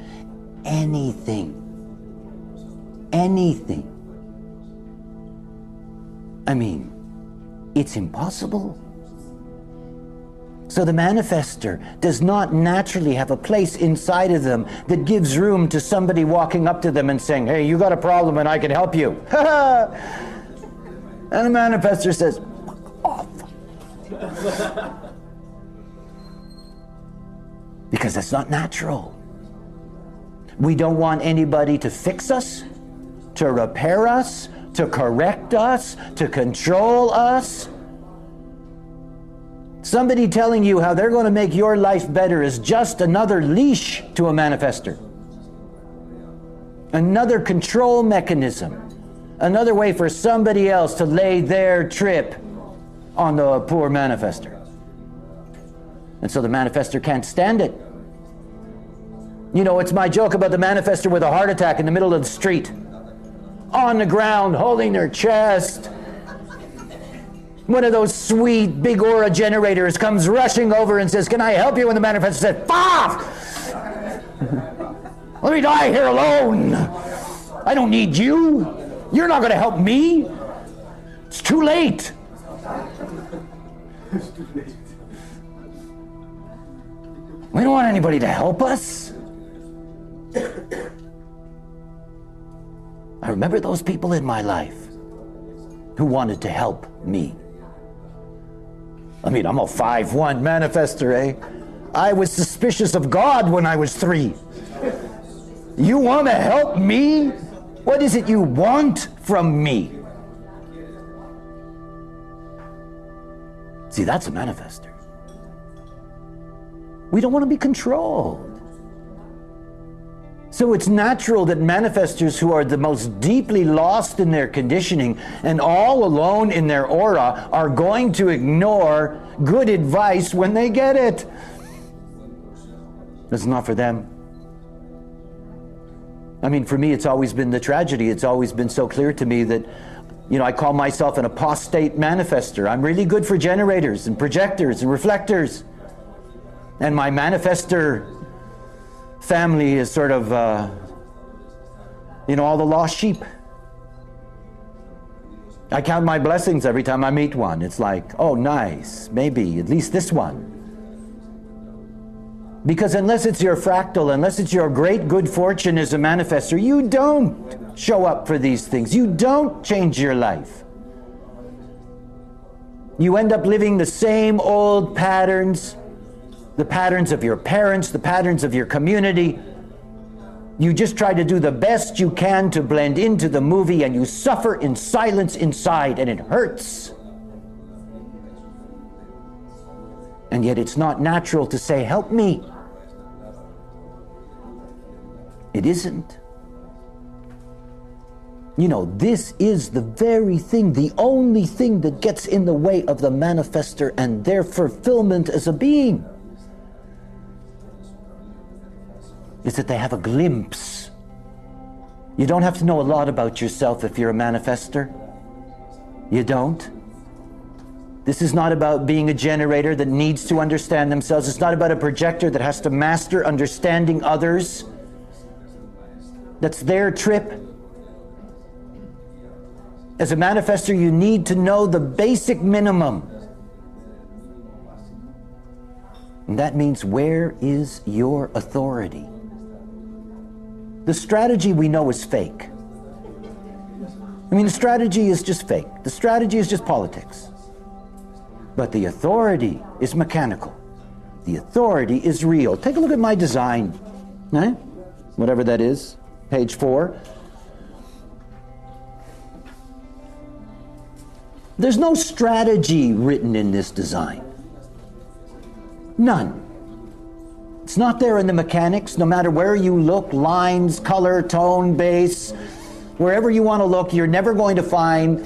anything. Anything. I mean, it's impossible. So the manifestor does not naturally have a place inside of them that gives room to somebody walking up to them and saying, hey, you got a problem and I can help you. And the manifestor says, fuck off. Because that's not natural. We don't want anybody to fix us, to repair us, to correct us, to control us. Somebody telling you how they're going to make your life better is just another leash to a manifestor. Another control mechanism. Another way for somebody else to lay their trip on the poor manifestor. And so the manifestor can't stand it. You know, it's my joke about the manifestor with a heart attack in the middle of the street. On the ground, holding their chest. One of those sweet big aura generators comes rushing over and says, can I help you? And the manifestor says, fuck! Let me die here alone. I don't need you. You're not going to help me. It's too late. We don't want anybody to help us. I remember those people in my life who wanted to help me. I mean, I'm a 5'1" manifestor, eh? I was suspicious of God when I was 3. You want to help me? What is it you want from me? See, that's a manifestor. We don't want to be controlled. So it's natural that manifestors who are the most deeply lost in their conditioning and all alone in their aura are going to ignore good advice when they get it. It's not for them. I mean, for me, it's always been the tragedy. It's always been so clear to me that, I call myself an apostate manifestor. I'm really good for generators and projectors and reflectors. And my manifestor family is sort of, all the lost sheep. I count my blessings every time I meet one. It's like, oh, nice, maybe, at least this one. Because unless it's your fractal, unless it's your great good fortune as a manifestor, you don't show up for these things. You don't change your life. You end up living the same old patterns, the patterns of your parents, the patterns of your community. You just try to do the best you can to blend into the movie, and you suffer in silence inside, and it hurts. And yet it's not natural to say, help me. It isn't. This is the very thing, the only thing that gets in the way of the manifestor and their fulfillment as a being, is that they have a glimpse. You don't have to know a lot about yourself if you're a manifestor. You don't. This is not about being a generator that needs to understand themselves. It's not about a projector that has to master understanding others. That's their trip. As a manifestor, you need to know the basic minimum. And that means, where is your authority? The strategy we know is fake. The strategy is just fake. The strategy is just politics. But the authority is mechanical. The authority is real. Take a look at my design. Whatever that is. Page 4. There's no strategy written in this design. None. It's not there in the mechanics. No matter where you look, lines, color, tone, base, wherever you want to look, you're never going to find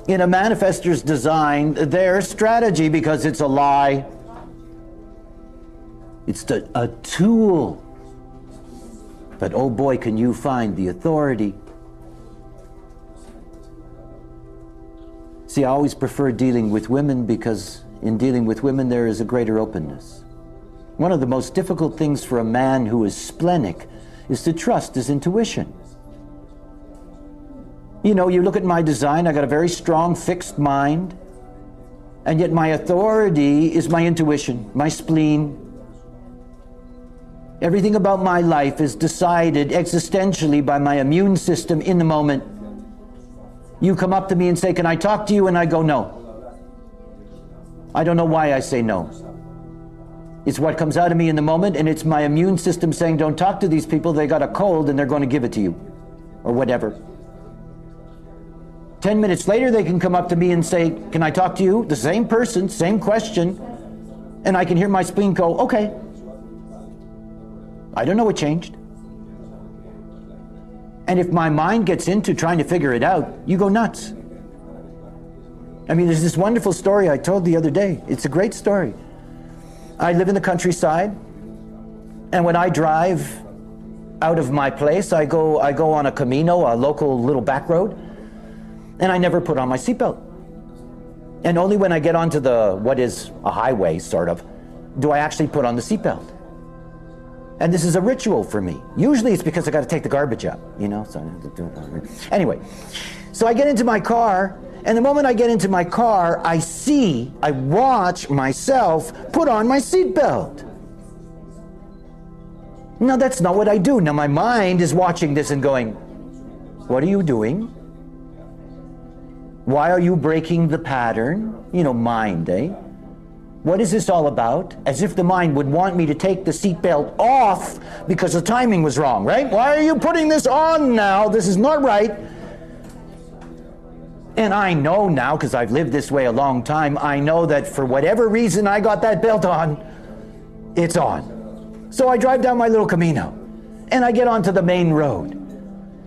in a manifestor's design their strategy, because it's a lie. It's a tool. But oh boy, can you find the authority. See, I always prefer dealing with women, because in dealing with women there is a greater openness. One of the most difficult things for a man who is splenic is to trust his intuition. You look at my design, I got a very strong, fixed mind, and yet my authority is my intuition, my spleen. Everything about my life is decided existentially by my immune system in the moment. You come up to me and say, can I talk to you? And I go, no. I don't know why I say no. It's what comes out of me in the moment, and it's my immune system saying, don't talk to these people, they got a cold and they're going to give it to you, or whatever. 10 minutes later, they can come up to me and say, can I talk to you? The same person, same question, and I can hear my spleen go, okay. I don't know what changed. And if my mind gets into trying to figure it out, you go nuts. There's this wonderful story I told the other day. It's a great story. I live in the countryside, and when I drive out of my place, I go on a Camino, a local little back road, and I never put on my seatbelt. And only when I get onto what is a highway, sort of, do I actually put on the seatbelt. And this is a ritual for me. Usually it's because I got to take the garbage out, So anyway, so I get into my car, and the moment I get into my car, I watch myself put on my seatbelt. No, that's not what I do. Now my mind is watching this and going, what are you doing? Why are you breaking the pattern? Mind, eh? What is this all about? As if the mind would want me to take the seatbelt off because the timing was wrong, right? Why are you putting this on now? This is not right. And I know now, because I've lived this way a long time, I know that for whatever reason I got that belt on, it's on. So I drive down my little Camino, and I get onto the main road.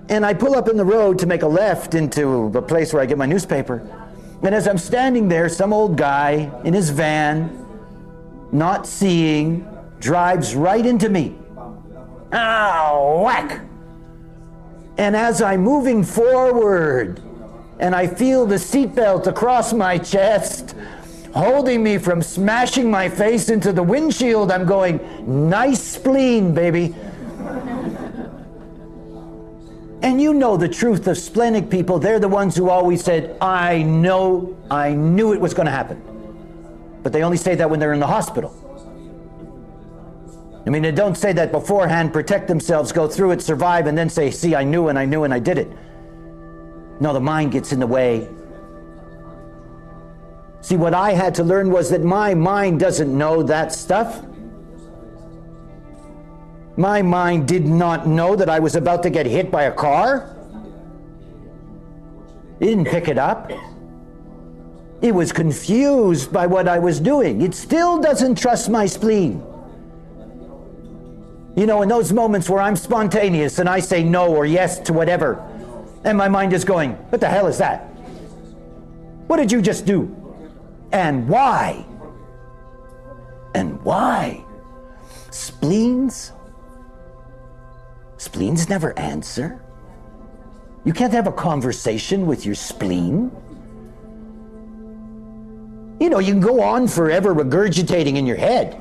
And I pull up in the road to make a left into the place where I get my newspaper. And as I'm standing there, some old guy in his van, not seeing, drives right into me. Ah, whack! And as I'm moving forward, and I feel the seatbelt across my chest, holding me from smashing my face into the windshield, I'm going, nice spleen, baby. And you know the truth of splenic people. They're the ones who always said, I knew it was going to happen. But they only say that when they're in the hospital. I mean, they don't say that beforehand, protect themselves, go through it, survive, and then say, see, I knew and I did it. No, the mind gets in the way. See, what I had to learn was that my mind doesn't know that stuff. My mind did not know that I was about to get hit by a car. It didn't pick it up. It was confused by what I was doing. It still doesn't trust my spleen. You know, in those moments where I'm spontaneous and I say no or yes to whatever, and my mind is going, what the hell is that? What did you just do? And why? And why? Spleens never answer. You can't have a conversation with your spleen. You know, you can go on forever regurgitating in your head.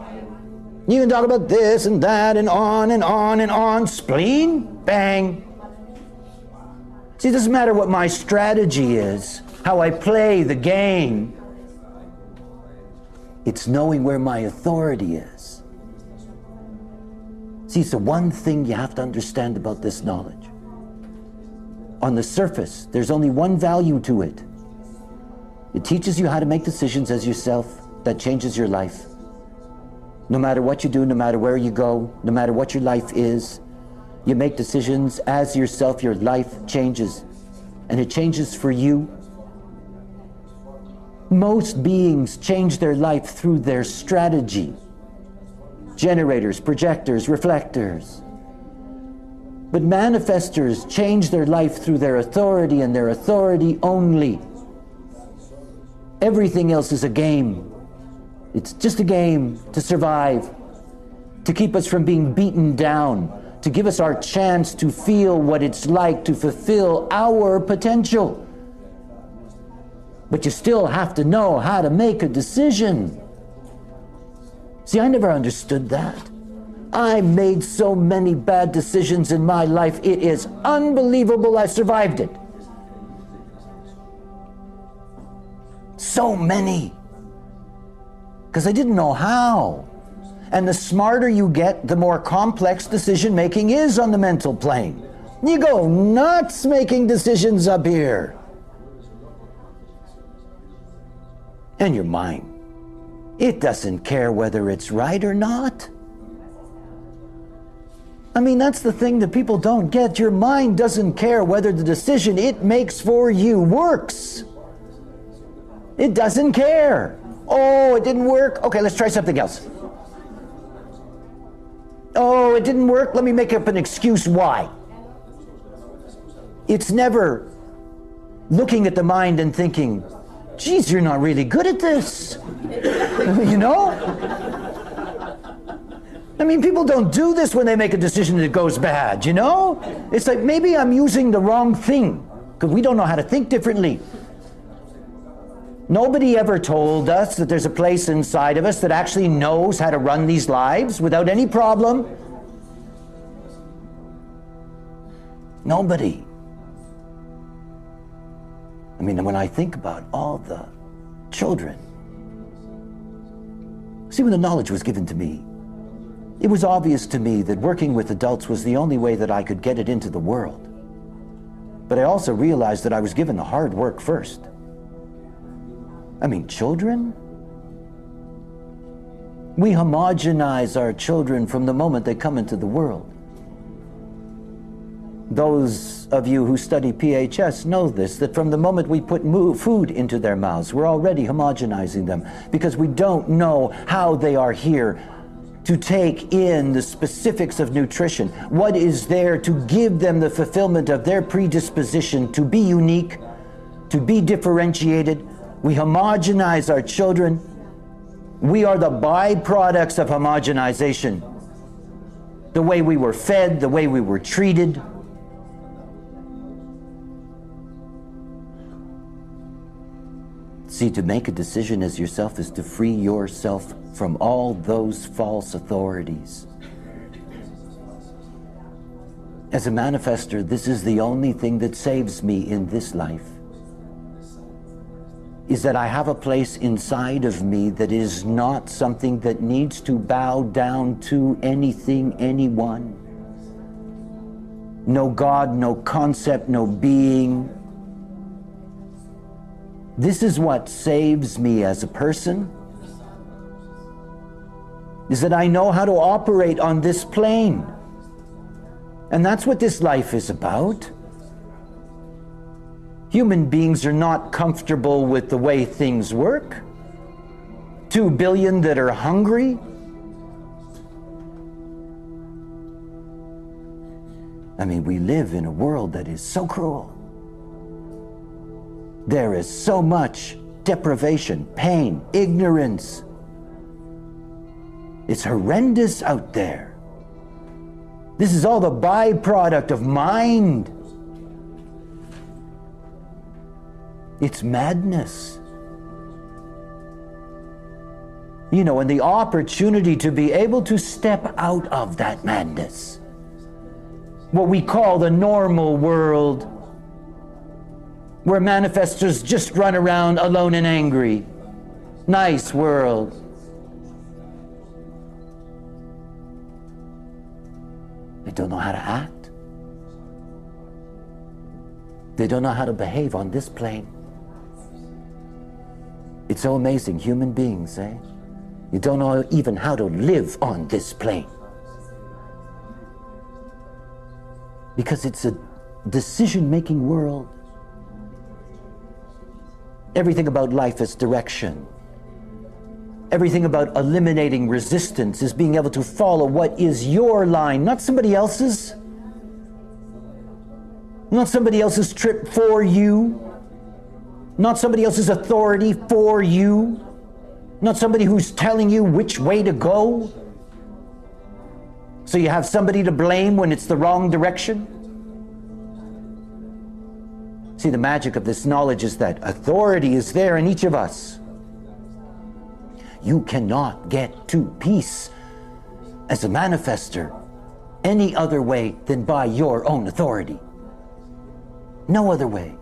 You can talk about this and that and on and on and on. Spleen, bang. See, it doesn't matter what my strategy is, how I play the game. It's knowing where my authority is. See, it's the one thing you have to understand about this knowledge. On the surface, there's only one value to it. It teaches you how to make decisions as yourself. That changes your life. No matter what you do, no matter where you go, no matter what your life is, you make decisions as yourself, your life changes. And it changes for you. Most beings change their life through their strategy. Generators, projectors, reflectors. But manifestors change their life through their authority and their authority only. Everything else is a game. It's just a game to survive, to keep us from being beaten down, to give us our chance to feel what it's like to fulfill our potential. But you still have to know how to make a decision. See, I never understood that. I made so many bad decisions in my life. It is unbelievable I survived it. So many. Because I didn't know how. And the smarter you get, the more complex decision making is on the mental plane. You go nuts making decisions up here. And your mind, it doesn't care whether it's right or not. I mean, that's the thing that people don't get. Your mind doesn't care whether the decision it makes for you works. It doesn't care. Oh, it didn't work? Okay, let's try something else. Oh, it didn't work? Let me make up an excuse why. It's never looking at the mind and thinking, geez, you're not really good at this. You know? I mean, people don't do this when they make a decision that goes bad, you know? It's like, maybe I'm using the wrong thing, because we don't know how to think differently. Nobody ever told us that there's a place inside of us that actually knows how to run these lives without any problem. Nobody. I mean, when I think about all the children, see, when the knowledge was given to me, it was obvious to me that working with adults was the only way that I could get it into the world. But I also realized that I was given the hard work first. I mean, children? We homogenize our children from the moment they come into the world. Those of you who study PHS know this, that from the moment we put food into their mouths, we're already homogenizing them, because we don't know how they are here to take in the specifics of nutrition, what is there to give them the fulfillment of their predisposition to be unique, to be differentiated. We homogenize our children. We are the byproducts of homogenization. The way we were fed, the way we were treated. See, to make a decision as yourself is to free yourself from all those false authorities. As a manifestor, this is the only thing that saves me in this life, is that I have a place inside of me that is not something that needs to bow down to anything, anyone. No God, no concept, no being. This is what saves me as a person, is that I know how to operate on this plane. And that's what this life is about. Human beings are not comfortable with the way things work. 2 billion that are hungry. I mean, we live in a world that is so cruel. There is so much deprivation, pain, ignorance. It's horrendous out there. This is all the byproduct of mind. It's madness. You know, and the opportunity to be able to step out of that madness, what we call the normal world, where manifestors just run around alone and angry. Nice world. They don't know how to act. They don't know how to behave on this plane. It's so amazing, human beings, eh? You don't know even how to live on this plane. Because it's a decision-making world. Everything about life is direction. Everything about eliminating resistance is being able to follow what is your line, not somebody else's. Not somebody else's trip for you. Not somebody else's authority for you. Not somebody who's telling you which way to go. So you have somebody to blame when it's the wrong direction. See, the magic of this knowledge is that authority is there in each of us. You cannot get to peace as a manifestor any other way than by your own authority. No other way.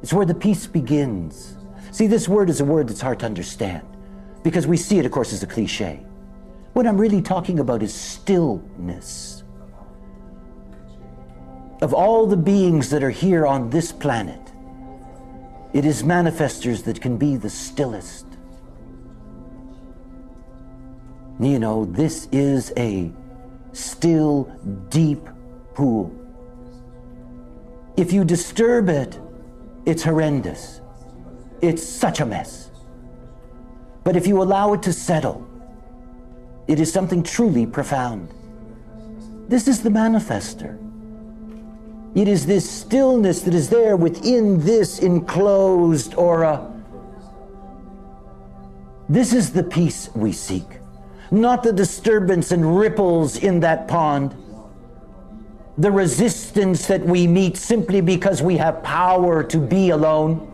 It's where the peace begins. See, this word is a word that's hard to understand because we see it, of course, as a cliche. What I'm really talking about is stillness. Of all the beings that are here on this planet, it is manifestors that can be the stillest. You know, this is a still, deep pool. If you disturb it, it's horrendous. It's such a mess. But if you allow it to settle, it is something truly profound. This is the manifestor. It is this stillness that is there within this enclosed aura. This is the peace we seek, not the disturbance and ripples in that pond, the resistance that we meet simply because we have power to be alone,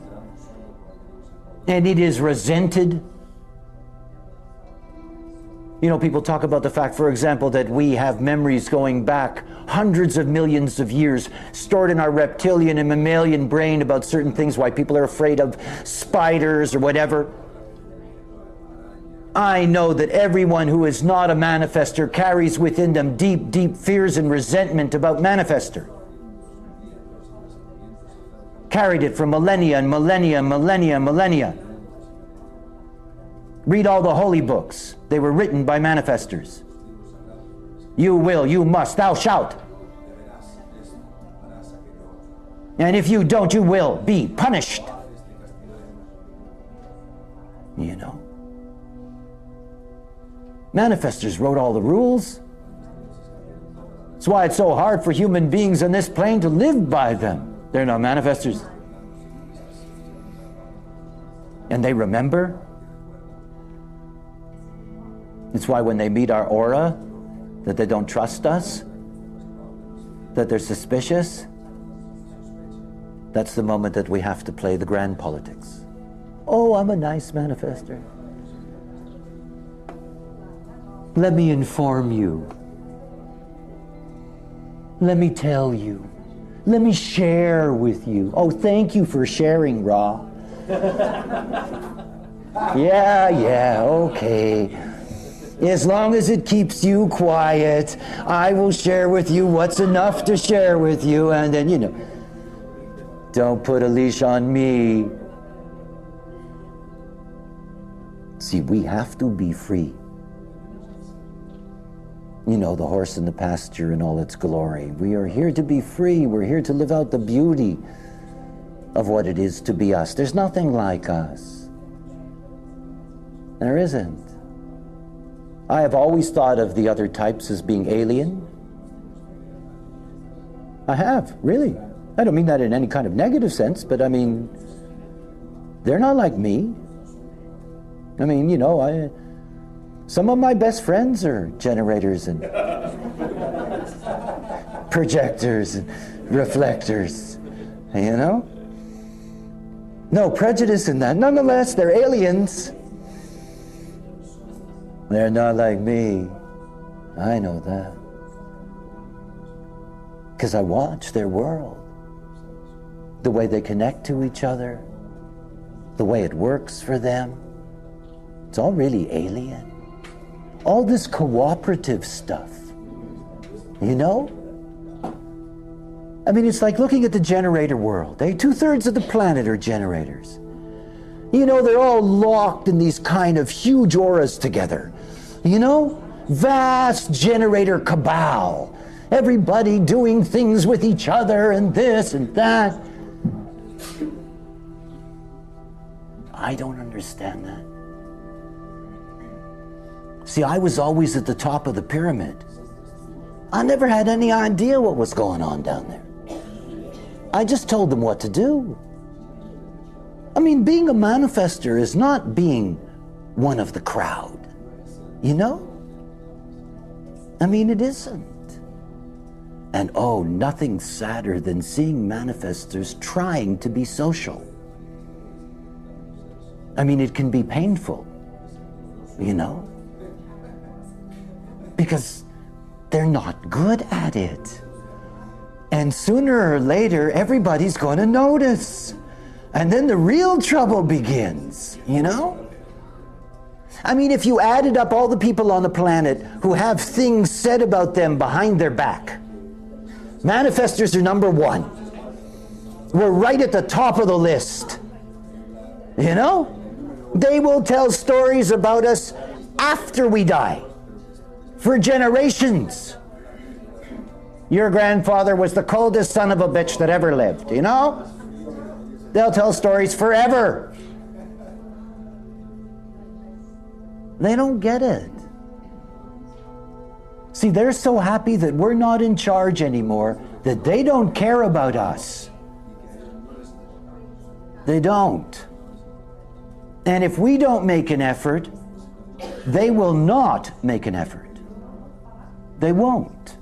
and it is resented. You know, people talk about the fact, for example, that we have memories going back hundreds of millions of years stored in our reptilian and mammalian brain about certain things, why people are afraid of spiders or whatever. I know that everyone who is not a manifestor carries within them deep, deep fears and resentment about manifestor. Carried it for millennia and millennia and millennia and millennia. Read all the holy books. They were written by manifestors. You will, you must, thou shalt. And if you don't, you will be punished. You know. Manifestors wrote all the rules. That's why it's so hard for human beings on this plane to live by them. They're not manifestors. And they remember. It's why when they meet our aura, that they don't trust us, that they're suspicious. That's the moment that we have to play the grand politics. Oh, I'm a nice manifestor. Let me inform you. Let me tell you. Let me share with you. Oh, thank you for sharing, Ra. Yeah, okay. As long as it keeps you quiet, I will share with you what's enough to share with you, and then, you know, don't put a leash on me. See, we have to be free. You know, the horse in the pasture in all its glory. We are here to be free. We're here to live out the beauty of what it is to be us. There's nothing like us. There isn't. I have always thought of the other types as being alien. I have, really. I don't mean that in any kind of negative sense, but I mean, they're not like me. I mean, you know, some of my best friends are generators and projectors and reflectors, you know? No prejudice in that. Nonetheless, they're aliens. They're not like me. I know that. Because I watch their world. The way they connect to each other. The way it works for them. It's all really alien. All this cooperative stuff. You know? I mean, it's like looking at the generator world. 2/3 of the planet are generators. You know, they're all locked in these kind of huge auras together. You know? Vast generator cabal. Everybody doing things with each other and this and that. I don't understand that. See, I was always at the top of the pyramid. I never had any idea what was going on down there. I just told them what to do. I mean, being a manifestor is not being one of the crowd, you know? I mean, it isn't. And oh, nothing sadder than seeing manifestors trying to be social. I mean, it can be painful, you know? Because they're not good at it. And sooner or later, everybody's going to notice. And then the real trouble begins, you know? I mean, if you added up all the people on the planet who have things said about them behind their back, manifestors are number one. We're right at the top of the list. You know? They will tell stories about us after we die. For generations. Your grandfather was the coldest son of a bitch that ever lived, you know? They'll tell stories forever. They don't get it. See, they're so happy that we're not in charge anymore that they don't care about us. They don't. And if we don't make an effort, they will not make an effort. They won't.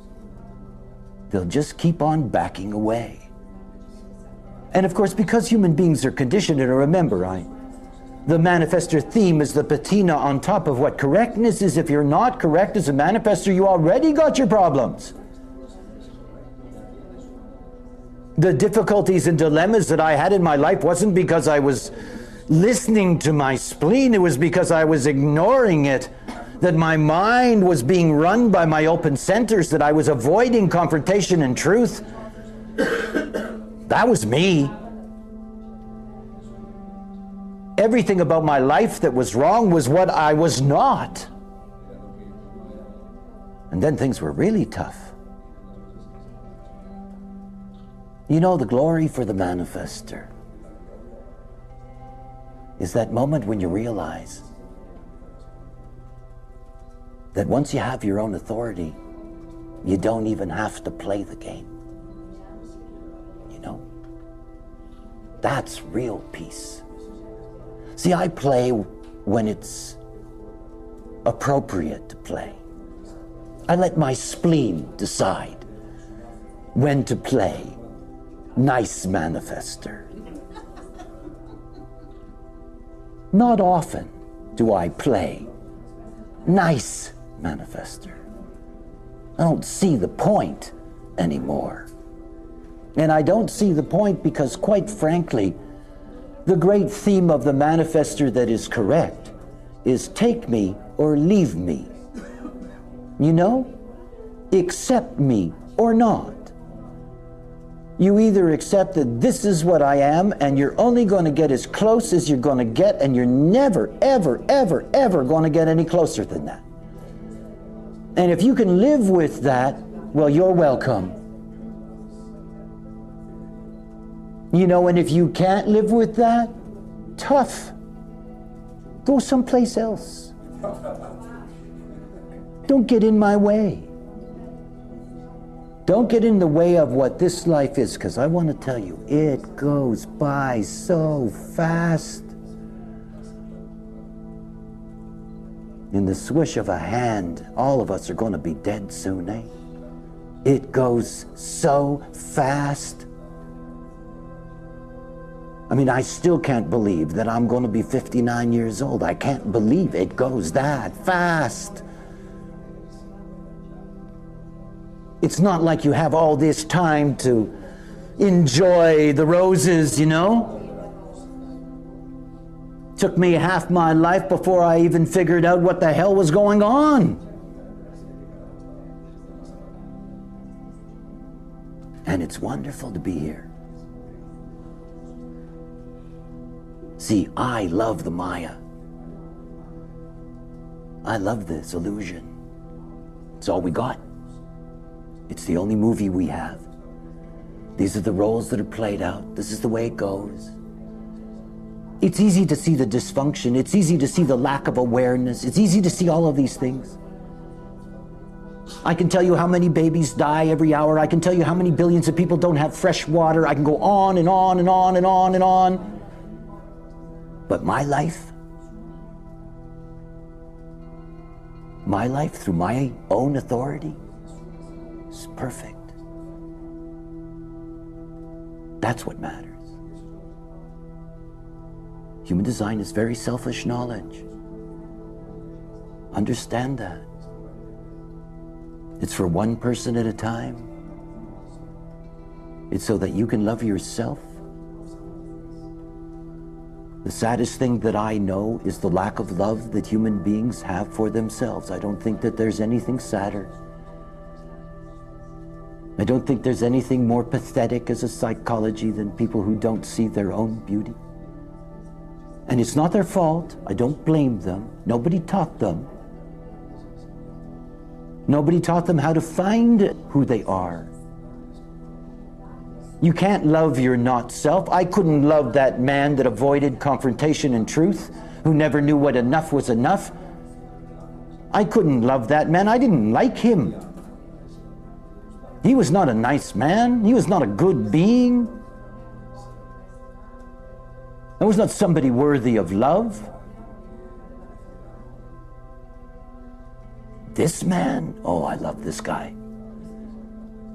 They'll just keep on backing away. And of course, because human beings are conditioned, and remember, the manifestor theme is the patina on top of what correctness is. If you're not correct as a manifestor, you already got your problems. The difficulties and dilemmas that I had in my life wasn't because I was listening to my spleen, it was because I was ignoring it. That my mind was being run by my open centers, that I was avoiding confrontation and truth. That was me. everything about my life that was wrong was what I was not. And then things were really tough. You know, the glory for the manifester is that moment when you realize that once you have your own authority, you don't even have to play the game. You know? That's real peace. See, I play when it's appropriate to play. I let my spleen decide when to play nice manifester. Not often do I play nice manifester. I don't see the point anymore. And I don't see the point because, quite frankly, the great theme of the manifester that is correct is take me or leave me. You know? Accept me or not. You either accept that this is what I am and you're only going to get as close as you're going to get, and you're never, ever, ever, ever going to get any closer than that. And if you can live with that, well, you're welcome. You know, and if you can't live with that, tough. Go someplace else. Don't get in my way. Don't get in the way of what this life is, because I want to tell you, it goes by so fast. In the swish of a hand, all of us are going to be dead soon, eh? It goes so fast. I mean, I still can't believe that I'm going to be 59 years old. I can't believe it goes that fast. It's not like you have all this time to enjoy the roses, you know? Took me half my life before I even figured out what the hell was going on. And it's wonderful to be here. See, I love the Maya. I love this illusion. It's all we got. It's the only movie we have. These are the roles that are played out. This is the way it goes. It's easy to see the dysfunction. It's easy to see the lack of awareness. It's easy to see all of these things. I can tell you how many babies die every hour. I can tell you how many billions of people don't have fresh water. I can go on and on and on and on and on. But my life through my own authority, is perfect. That's what matters. Human design is very selfish knowledge. Understand that. It's for one person at a time. It's so that you can love yourself. The saddest thing that I know is the lack of love that human beings have for themselves. I don't think that there's anything sadder. I don't think there's anything more pathetic as a psychology than people who don't see their own beauty. And it's not their fault. I don't blame them. Nobody taught them. Nobody taught them how to find who they are. You can't love your not self. I couldn't love that man that avoided confrontation and truth, who never knew what enough was enough. I couldn't love that man. I didn't like him. He was not a nice man. He was not a good being. That was not somebody worthy of love. This man, oh, I love this guy.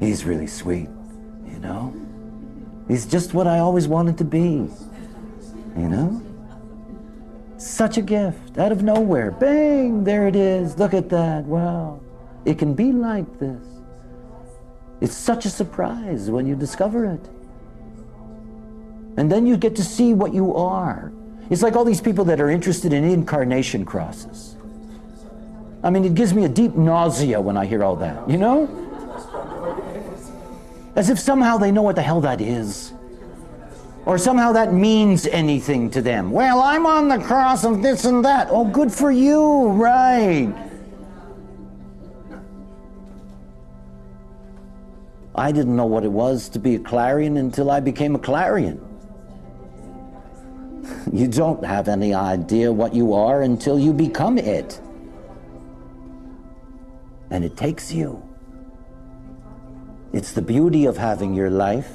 He's really sweet, you know? He's just what I always wanted to be, you know? Such a gift, out of nowhere. Bang, there it is. Look at that, wow. It can be like this. It's such a surprise when you discover it. And then you get to see what you are. It's like all these people that are interested in incarnation crosses. I mean, it gives me a deep nausea when I hear all that, you know? As if somehow they know what the hell that is. Or somehow that means anything to them. Well, I'm on the cross of this and that. Oh, good for you, right. I didn't know what it was to be a Clarion until I became a Clarion. You don't have any idea what you are until you become it. And it takes you. It's the beauty of having your life.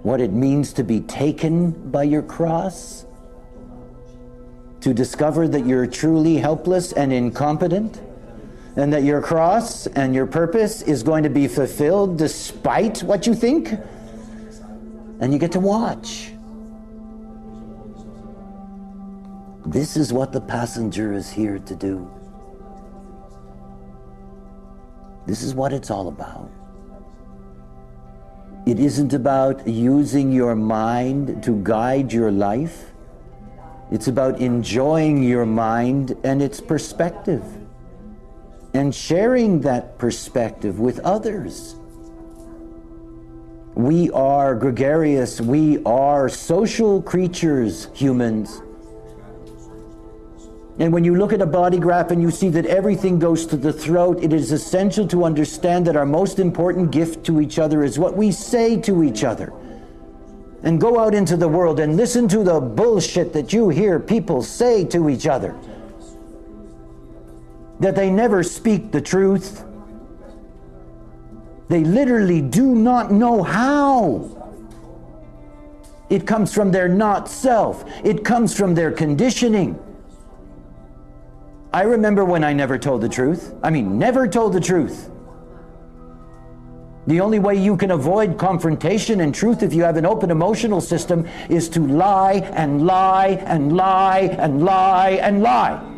What it means to be taken by your cross. To discover that you're truly helpless and incompetent. And that your cross and your purpose is going to be fulfilled despite what you think. And you get to watch. This is what the passenger is here to do. This is what it's all about. It isn't about using your mind to guide your life. It's about enjoying your mind and its perspective and sharing that perspective with others. We are gregarious, we are social creatures, humans. And when you look at a body graph and you see that everything goes to the throat, it is essential to understand that our most important gift to each other is what we say to each other. And go out into the world and listen to the bullshit that you hear people say to each other. That they never speak the truth. They literally do not know how. It comes from their not self. It comes from their conditioning. I remember when I never told the truth. Never told the truth. The only way you can avoid confrontation and truth if you have an open emotional system is to lie and lie and lie and lie and lie.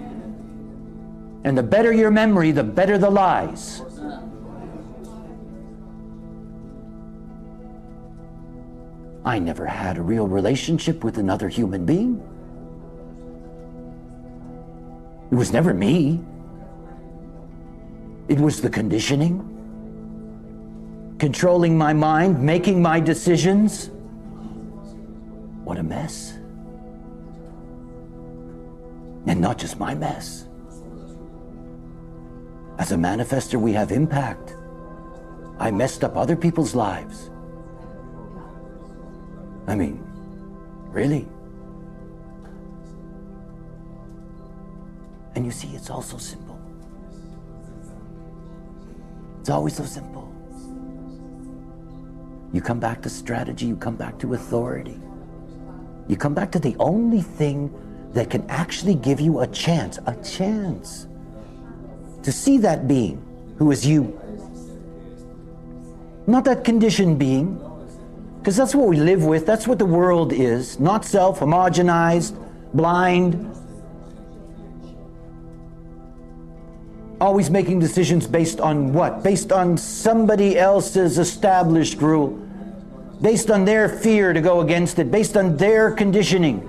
And the better your memory, the better the lies. I never had a real relationship with another human being. It was never me. It was the conditioning. Controlling my mind, making my decisions. What a mess. And not just my mess. As a manifestor, we have impact. I messed up other people's lives. Really? And you see, it's all so simple. It's always so simple. You come back to strategy, you come back to authority. You come back to the only thing that can actually give you a chance to see that being who is you. Not that conditioned being, because that's what we live with, that's what the world is, not self, homogenized, blind, always making decisions based on what? Based on somebody else's established rule, based on their fear to go against it, based on their conditioning.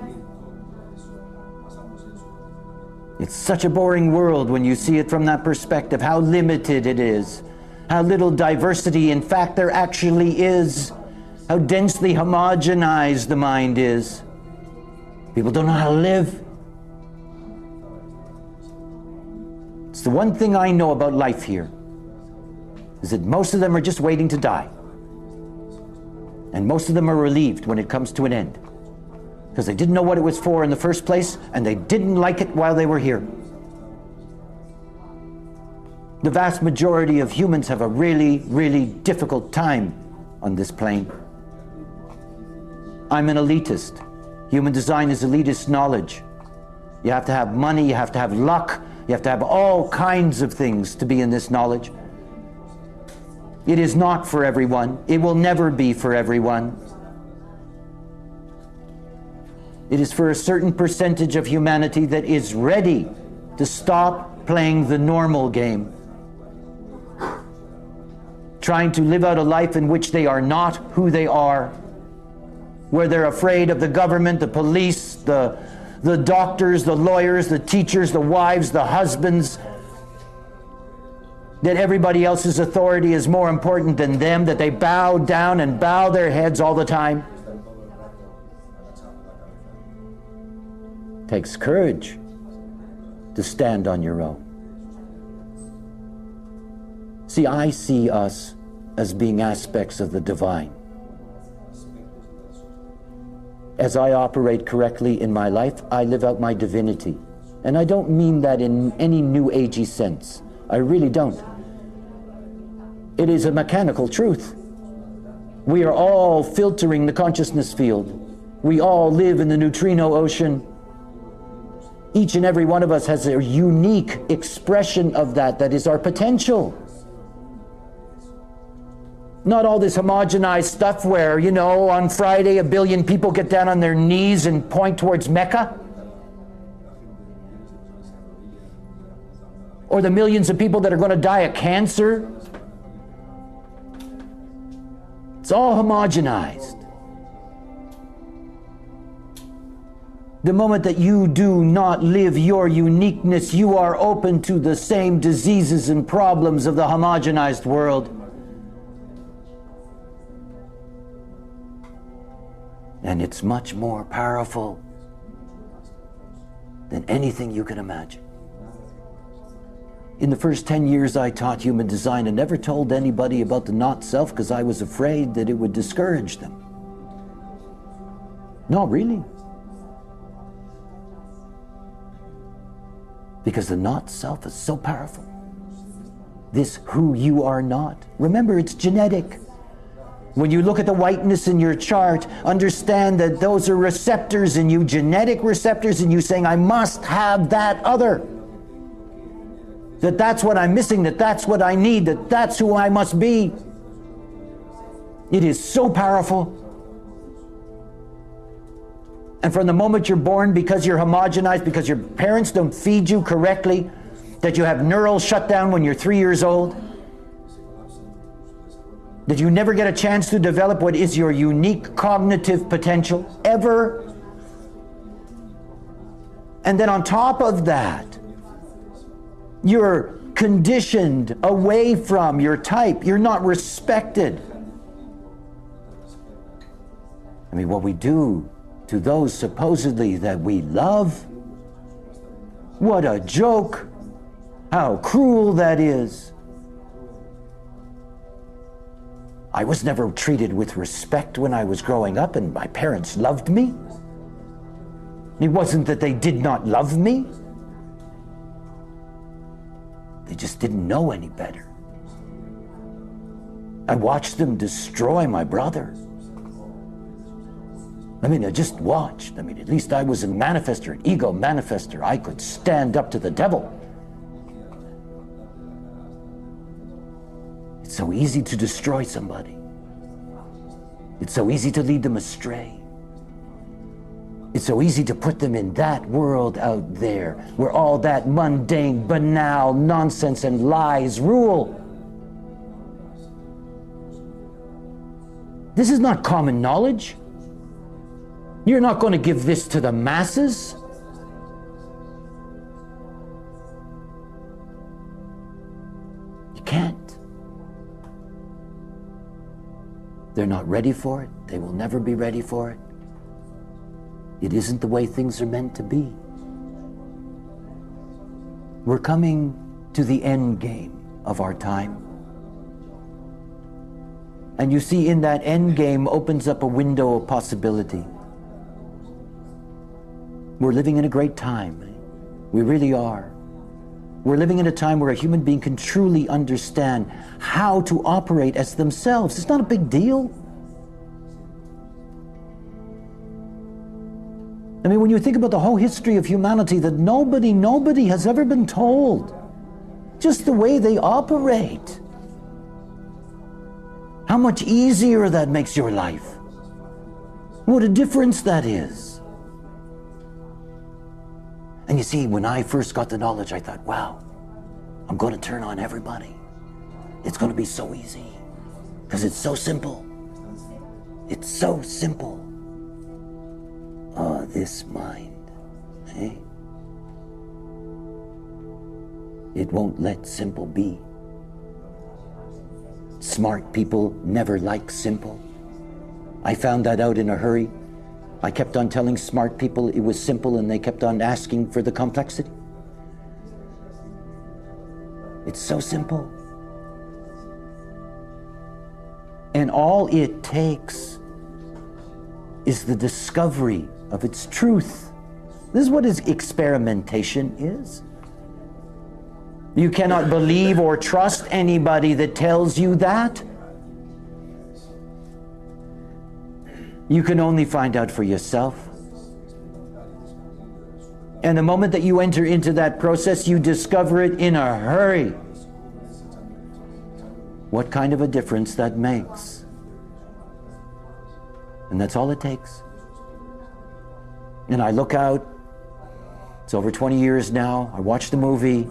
It's such a boring world when you see it from that perspective, how limited it is, how little diversity in fact there actually is, how densely homogenized the mind is. People don't know how to live. It's the one thing I know about life here, is that most of them are just waiting to die. And most of them are relieved when it comes to an end. Because they didn't know what it was for in the first place, and they didn't like it while they were here. The vast majority of humans have a really, really difficult time on this plane. I'm an elitist. Human design is elitist knowledge. You have to have money, you have to have luck, you have to have all kinds of things to be in this knowledge. It is not for everyone. It will never be for everyone. It is for a certain percentage of humanity that is ready to stop playing the normal game. Trying to live out a life in which they are not who they are. Where they're afraid of the government, the police, the doctors, the lawyers, the teachers, the wives, the husbands, that everybody else's authority is more important than them, that they bow down and bow their heads all the time. takes courage to stand on your own. See, I see us as being aspects of the divine. As I operate correctly in my life, I live out my divinity. And I don't mean that in any new agey sense. I really don't. It is a mechanical truth. We are all filtering the consciousness field. We all live in the neutrino ocean. Each and every one of us has a unique expression of that is our potential. Not all this homogenized stuff where, on Friday 1 billion people get down on their knees and point towards Mecca. Or the millions of people that are going to die of cancer. It's all homogenized. The moment that you do not live your uniqueness, you are open to the same diseases and problems of the homogenized world. And it's much more powerful than anything you can imagine. In the first 10 years I taught human design, I never told anybody about the not self because I was afraid that it would discourage them. No, really. Because the not self is so powerful. This who you are not. Remember, it's genetic. When you look at the whiteness in your chart, understand that those are receptors in you, genetic receptors in you saying, I must have that other. That's what I'm missing, that's what I need, that's who I must be. It is so powerful. And from the moment you're born, because you're homogenized, because your parents don't feed you correctly, that you have neural shutdown when you're 3 years old, that you never get a chance to develop what is your unique cognitive potential, ever. And then on top of that, you're conditioned away from your type. You're not respected. I mean, what we do to those supposedly that we love, what a joke. How cruel that is. I was never treated with respect when I was growing up, and my parents loved me. It wasn't that they did not love me. They just didn't know any better. I watched them destroy my brother. I mean, I just watched. I mean, at least I was a manifester, an ego manifester. I could stand up to the devil. It's so easy to destroy somebody. It's so easy to lead them astray. It's so easy to put them in that world out there where all that mundane, banal nonsense and lies rule. This is not common knowledge. You're not going to give this to the masses. You can't. They're not ready for it. They will never be ready for it. It isn't the way things are meant to be. We're coming to the end game of our time. And you see, in that end game opens up a window of possibility. We're living in a great time. We really are. We're living in a time where a human being can truly understand how to operate as themselves. It's not a big deal. I mean, when you think about the whole history of humanity, that nobody has ever been told just the way they operate. How much easier that makes your life. What a difference that is. And you see, when I first got the knowledge, I thought, wow, I'm going to turn on everybody. It's going to be so easy because it's so simple. It's so simple. This mind, eh? It won't let simple be. Smart people never like simple. I found that out in a hurry. I kept on telling smart people it was simple and they kept on asking for the complexity. It's so simple. And all it takes is the discovery of its truth. This is what experimentation is. You cannot believe or trust anybody that tells you that. You can only find out for yourself. And the moment that you enter into that process, you discover it in a hurry. What kind of a difference that makes. And that's all it takes. And I look out, it's over 20 years now, I watch the movie.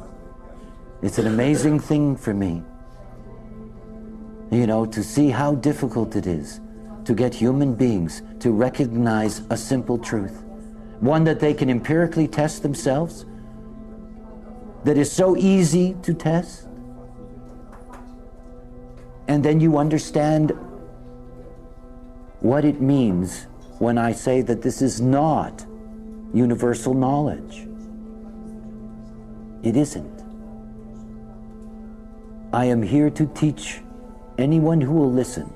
It's an amazing thing for me, to see how difficult it is to get human beings to recognize a simple truth, one that they can empirically test themselves, that is so easy to test. And then you understand what it means when I say that this is not universal knowledge. It isn't. I am here to teach anyone who will listen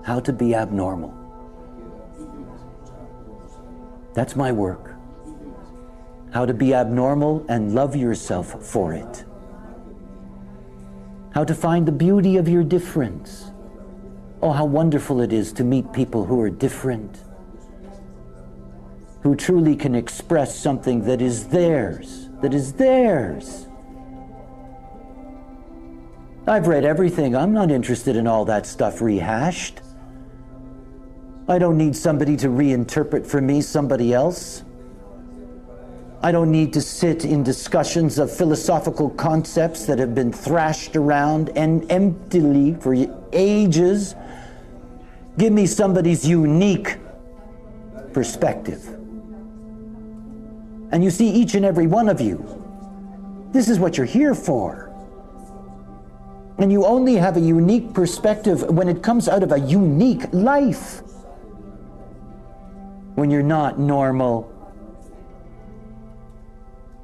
how to be abnormal. That's my work. How to be abnormal and love yourself for it. How to find the beauty of your difference. Oh, how wonderful it is to meet people who are different, who truly can express something that is theirs, I've read everything. I'm not interested in all that stuff rehashed. I don't need somebody to reinterpret for me somebody else. I don't need to sit in discussions of philosophical concepts that have been thrashed around and emptily for ages. Give me somebody's unique perspective. And you see, each and every one of you, this is what you're here for. And you only have a unique perspective when it comes out of a unique life. When you're not normal.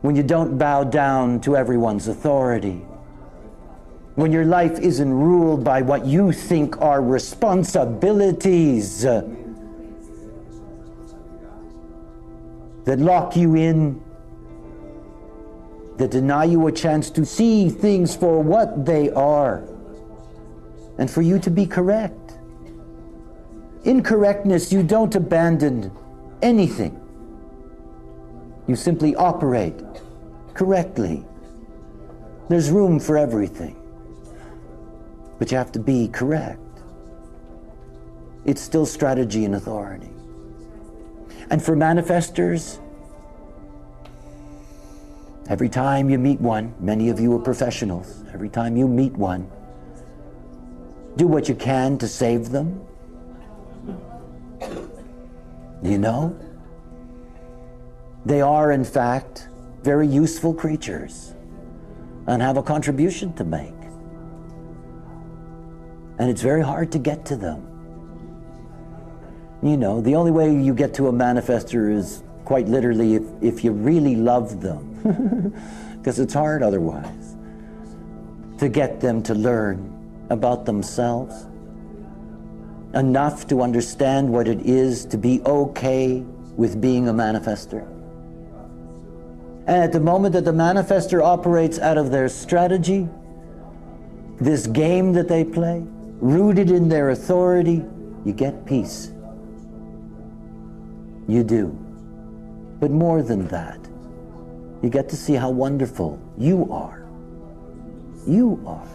When you don't bow down to everyone's authority. When your life isn't ruled by what you think are responsibilities that lock you in, that deny you a chance to see things for what they are, and for you to be correct. In correctness, you don't abandon anything. You simply operate correctly. There's room for everything, but you have to be correct. It's still strategy and authority. And for manifestors, every time you meet one, many of you are professionals, every time you meet one, do what you can to save them. They are, in fact, very useful creatures and have a contribution to make. And it's very hard to get to them. The only way you get to a manifestor is quite literally if you really love them, because it's hard otherwise, to get them to learn about themselves, enough to understand what it is to be okay with being a manifestor. And at the moment that the manifestor operates out of their strategy, this game that they play, rooted in their authority, you get peace. You do. But more than that, you get to see how wonderful you are. You are.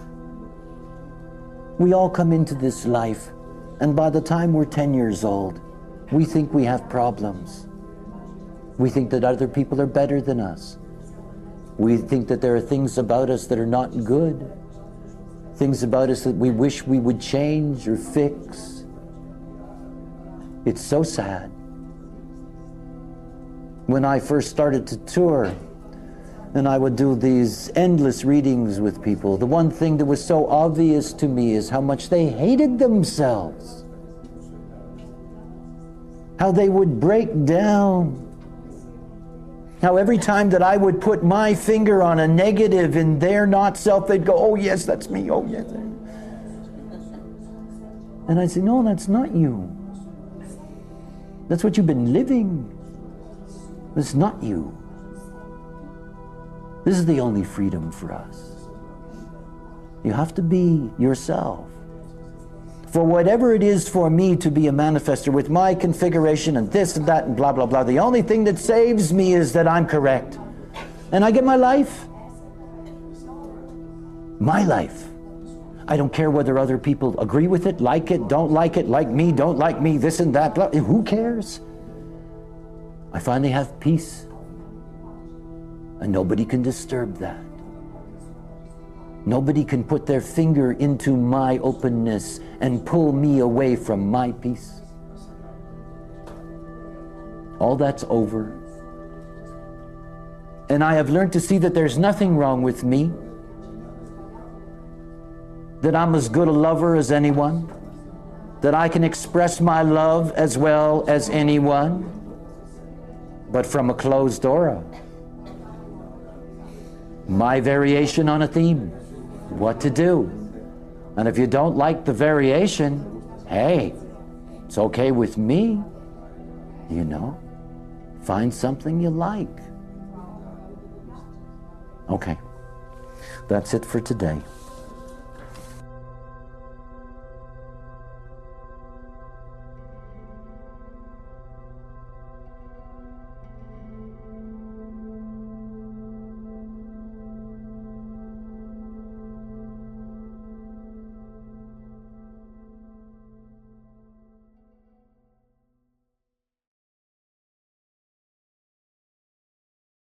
We all come into this life, and by the time we're 10 years old, we think we have problems. We think that other people are better than us. We think that there are things about us that are not good. Things about us that we wish we would change or fix. It's so sad. When I first started to tour, and I would do these endless readings with people, the one thing that was so obvious to me is how much they hated themselves. how they would break down. How every time that I would put my finger on a negative in their not self, they'd go, oh yes, that's me, oh yes. And I'd say, no, that's not you. That's what you've been living. It's not you. This is the only freedom for us. You have to be yourself. For whatever it is for me to be a manifestor with my configuration and this and that and blah, blah, blah, the only thing that saves me is that I'm correct. And I get my life. My life. I don't care whether other people agree with it, like me, don't like me, this and that, blah. Who cares? I finally have peace. And nobody can disturb that. Nobody can put their finger into my openness and pull me away from my peace. All that's over. And I have learned to see that there's nothing wrong with me, that I'm as good a lover as anyone, that I can express my love as well as anyone, but from a closed aura. My variation on a theme, what to do. And if you don't like the variation, hey, it's okay with me, you know. Find something you like. Okay, that's it for today.